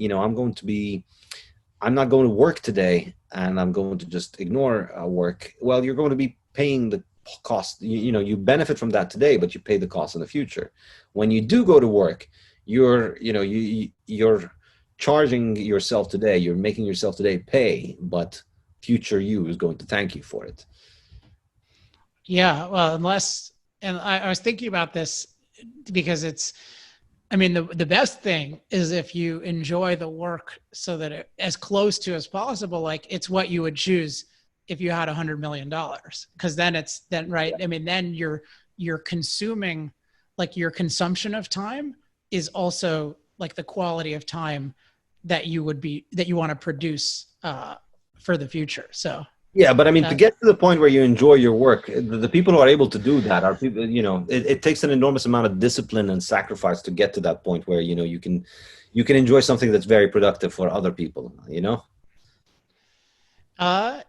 S3: I'm not going to work today and I'm going to just ignore work, well, you're going to be paying the cost. You benefit from that today, but you pay the cost in the future. When you do go to work, you're charging yourself today, you're making yourself today pay, but future you is going to thank you for it.
S2: Yeah, well, and I was thinking about this because the best thing is if you enjoy the work so that it, as close to as possible, like it's what you would choose if you had $100 million. Cause then right. Then you're consuming, like your consumption of time is also like the quality of time that you want to produce for the future. So
S3: yeah, but to get to the point where you enjoy your work, the people who are able to do that are people, it takes an enormous amount of discipline and sacrifice to get to that point where, you can enjoy something that's very productive for other people,
S2: Yeah. I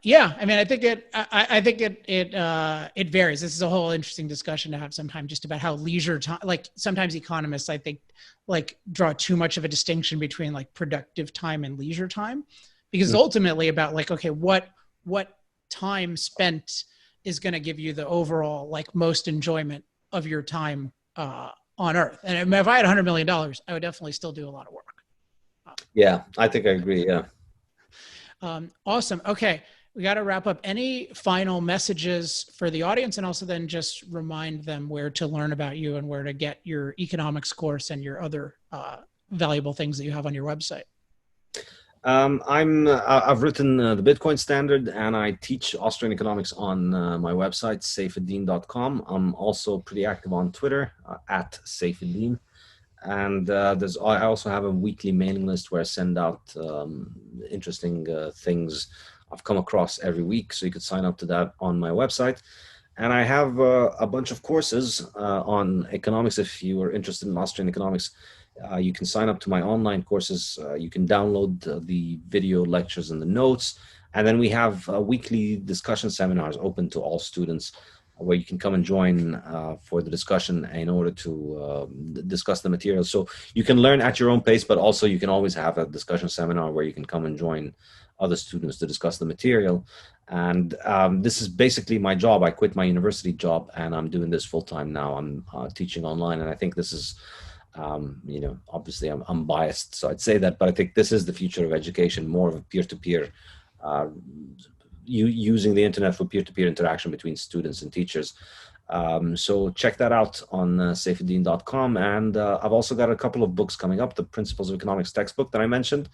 S2: think it varies. This is a whole interesting discussion to have sometime, just about how leisure time, like sometimes economists, I think, like draw too much of a distinction between like productive time and leisure time, because ultimately about like, okay, what time spent is going to give you the overall like most enjoyment of your time on earth. And if I had $100 million, I would definitely still do a lot of work.
S3: Yeah, I think I agree. Yeah.
S2: Awesome. Okay. We got to wrap up. Any final messages for the audience, and also then just remind them where to learn about you and where to get your economics course and your other valuable things that you have on your website.
S3: I've written the Bitcoin Standard, and I teach Austrian economics on my website, saifedean.com. I'm also pretty active on Twitter at Saifedean. And I also have a weekly mailing list where I send out interesting things I've come across every week. So you could sign up to that on my website. And I have a bunch of courses on economics. If you are interested in Austrian economics, you can sign up to my online courses. You can download the video lectures and the notes. And then we have weekly discussion seminars open to all students, where you can come and join for the discussion in order to discuss the material. So you can learn at your own pace, but also you can always have a discussion seminar where you can come and join other students to discuss the material. And this is basically my job. I quit my university job and I'm doing this full time now. I'm teaching online. And I think this is, obviously I'm biased, so I'd say that, but I think this is the future of education, more of a peer-to-peer using the internet for peer-to-peer interaction between students and teachers. So check that out on saifedean.com. And I've also got a couple of books coming up, the Principles of Economics textbook that I mentioned,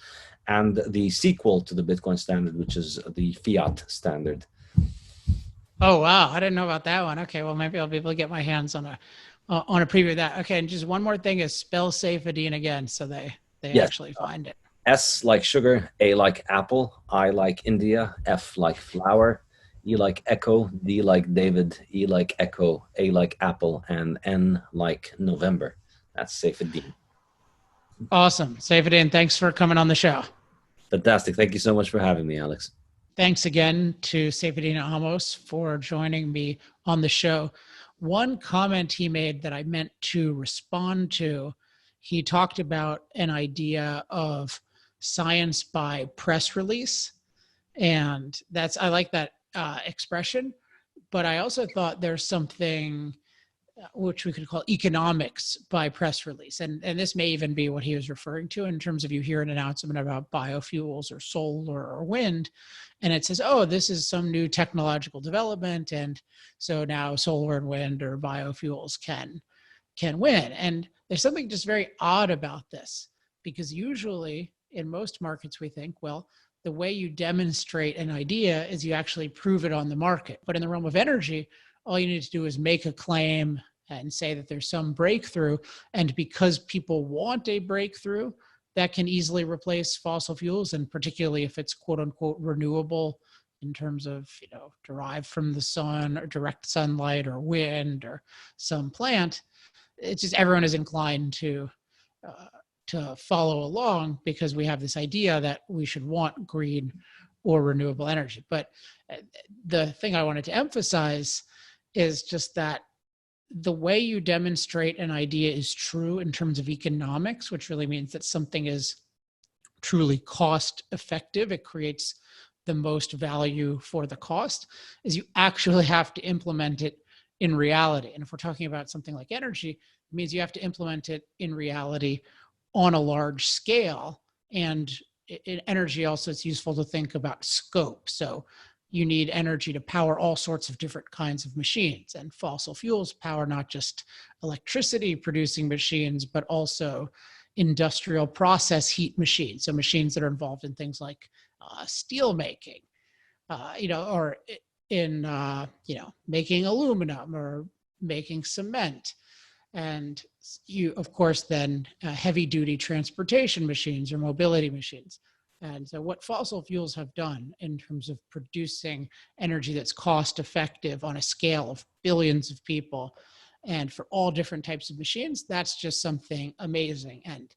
S3: and the sequel to the Bitcoin Standard, which is the Fiat Standard.
S2: Oh, wow. I didn't know about that one. Okay. Well, maybe I'll be able to get my hands on a preview of that. Okay. And just one more thing is spell Saifedean again, so they actually find it.
S3: S like sugar, A like apple, I like India, F like flower, E like echo, D like David, E like echo, A like apple, and N like November. That's Saifedean.
S2: Awesome. Saifedean, thanks for coming on the show.
S3: Fantastic. Thank you so much for having me, Alex.
S2: Thanks again to Saifedean Ammous for joining me on the show. One comment he made that I meant to respond to, he talked about an idea of science by press release. And I like that expression, but I also thought there's something which we could call economics by press release. And this may even be what he was referring to in terms of you hear an announcement about biofuels or solar or wind, and it says, oh, this is some new technological development. And so now solar and wind or biofuels can win. And there's something just very odd about this, because usually in most markets, we think, well, the way you demonstrate an idea is you actually prove it on the market. But in the realm of energy, all you need to do is make a claim and say that there's some breakthrough. And because people want a breakthrough, that can easily replace fossil fuels, and particularly if it's quote unquote renewable in terms of, derived from the sun or direct sunlight or wind or some plant, it's just everyone is inclined to follow along because we have this idea that we should want green or renewable energy. But the thing I wanted to emphasize is just that the way you demonstrate an idea is true in terms of economics, which really means that something is truly cost effective. It creates the most value for the cost, is you actually have to implement it in reality. And if we're talking about something like energy, it means you have to implement it in reality on a large scale. And in energy also, it's useful to think about scope. So you need energy to power all sorts of different kinds of machines, and fossil fuels power not just electricity producing machines, but also industrial process heat machines. So machines that are involved in things like steel making, or in, making aluminum or making cement. And you, of course, then heavy duty transportation machines or mobility machines. And so what fossil fuels have done in terms of producing energy that's cost effective on a scale of billions of people and for all different types of machines, that's just something amazing. And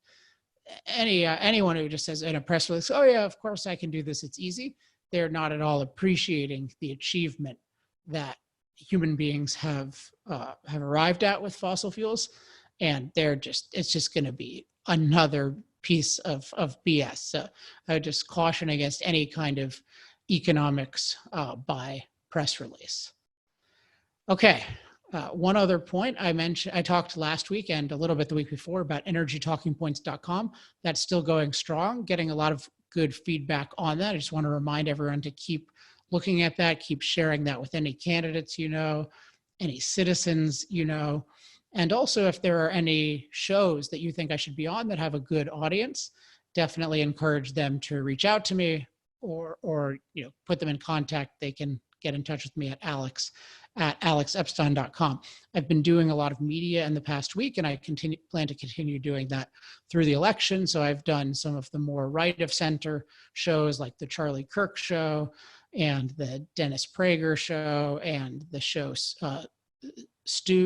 S2: anyone who just says in a press release, oh yeah, of course I can do this, it's easy, they're not at all appreciating the achievement that human beings have arrived at with fossil fuels. And it's just going to be another piece of BS. So I would just caution against any kind of economics by press release. Okay, one other point I talked last week and a little bit the week before about energytalkingpoints.com. That's still going strong, getting a lot of good feedback on that. I just want to remind everyone to keep looking at that, keep sharing that with any candidates any citizens and also if there are any shows that you think I should be on that have a good audience, definitely encourage them to reach out to me or put them in contact. They can get in touch with me at alex@alexepstein.com. I've been doing a lot of media in the past week, and I plan to continue doing that through the election. So I've done some of the more right of center shows like the Charlie Kirk Show and the Dennis Prager Show and the show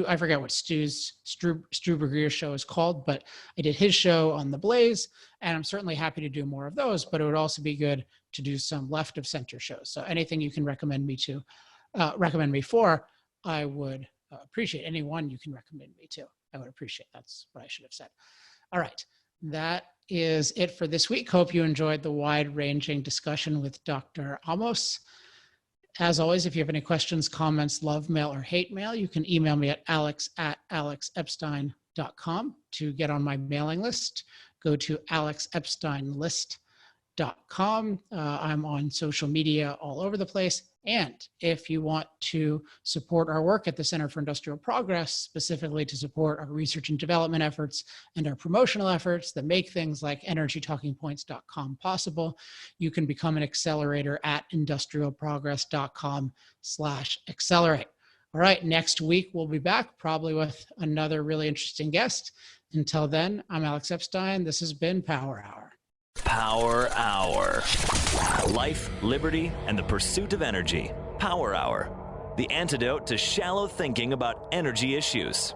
S2: I forget what Struberger's show is called, but I did his show on the Blaze, and I'm certainly happy to do more of those, but it would also be good to do some left of center shows. So anything you can recommend me for, I would appreciate. Anyone you can recommend me to, I would appreciate. That's what I should have said. All right. That is it for this week. Hope you enjoyed the wide-ranging discussion with Dr. Ammous. As always, if you have any questions, comments, love mail, or hate mail, you can email me at alex@alexepstein.com. To get on my mailing list, go to alexepsteinlist.com. I'm on social media all over the place. And if you want to support our work at the Center for Industrial Progress, specifically to support our research and development efforts and our promotional efforts that make things like energytalkingpoints.com possible, you can become an accelerator at industrialprogress.com/accelerate. All right, next week we'll be back probably with another really interesting guest. Until then, I'm Alex Epstein. This has been Power Hour.
S1: Power Hour. Life, liberty, and the pursuit of energy. Power Hour. The antidote to shallow thinking about energy issues.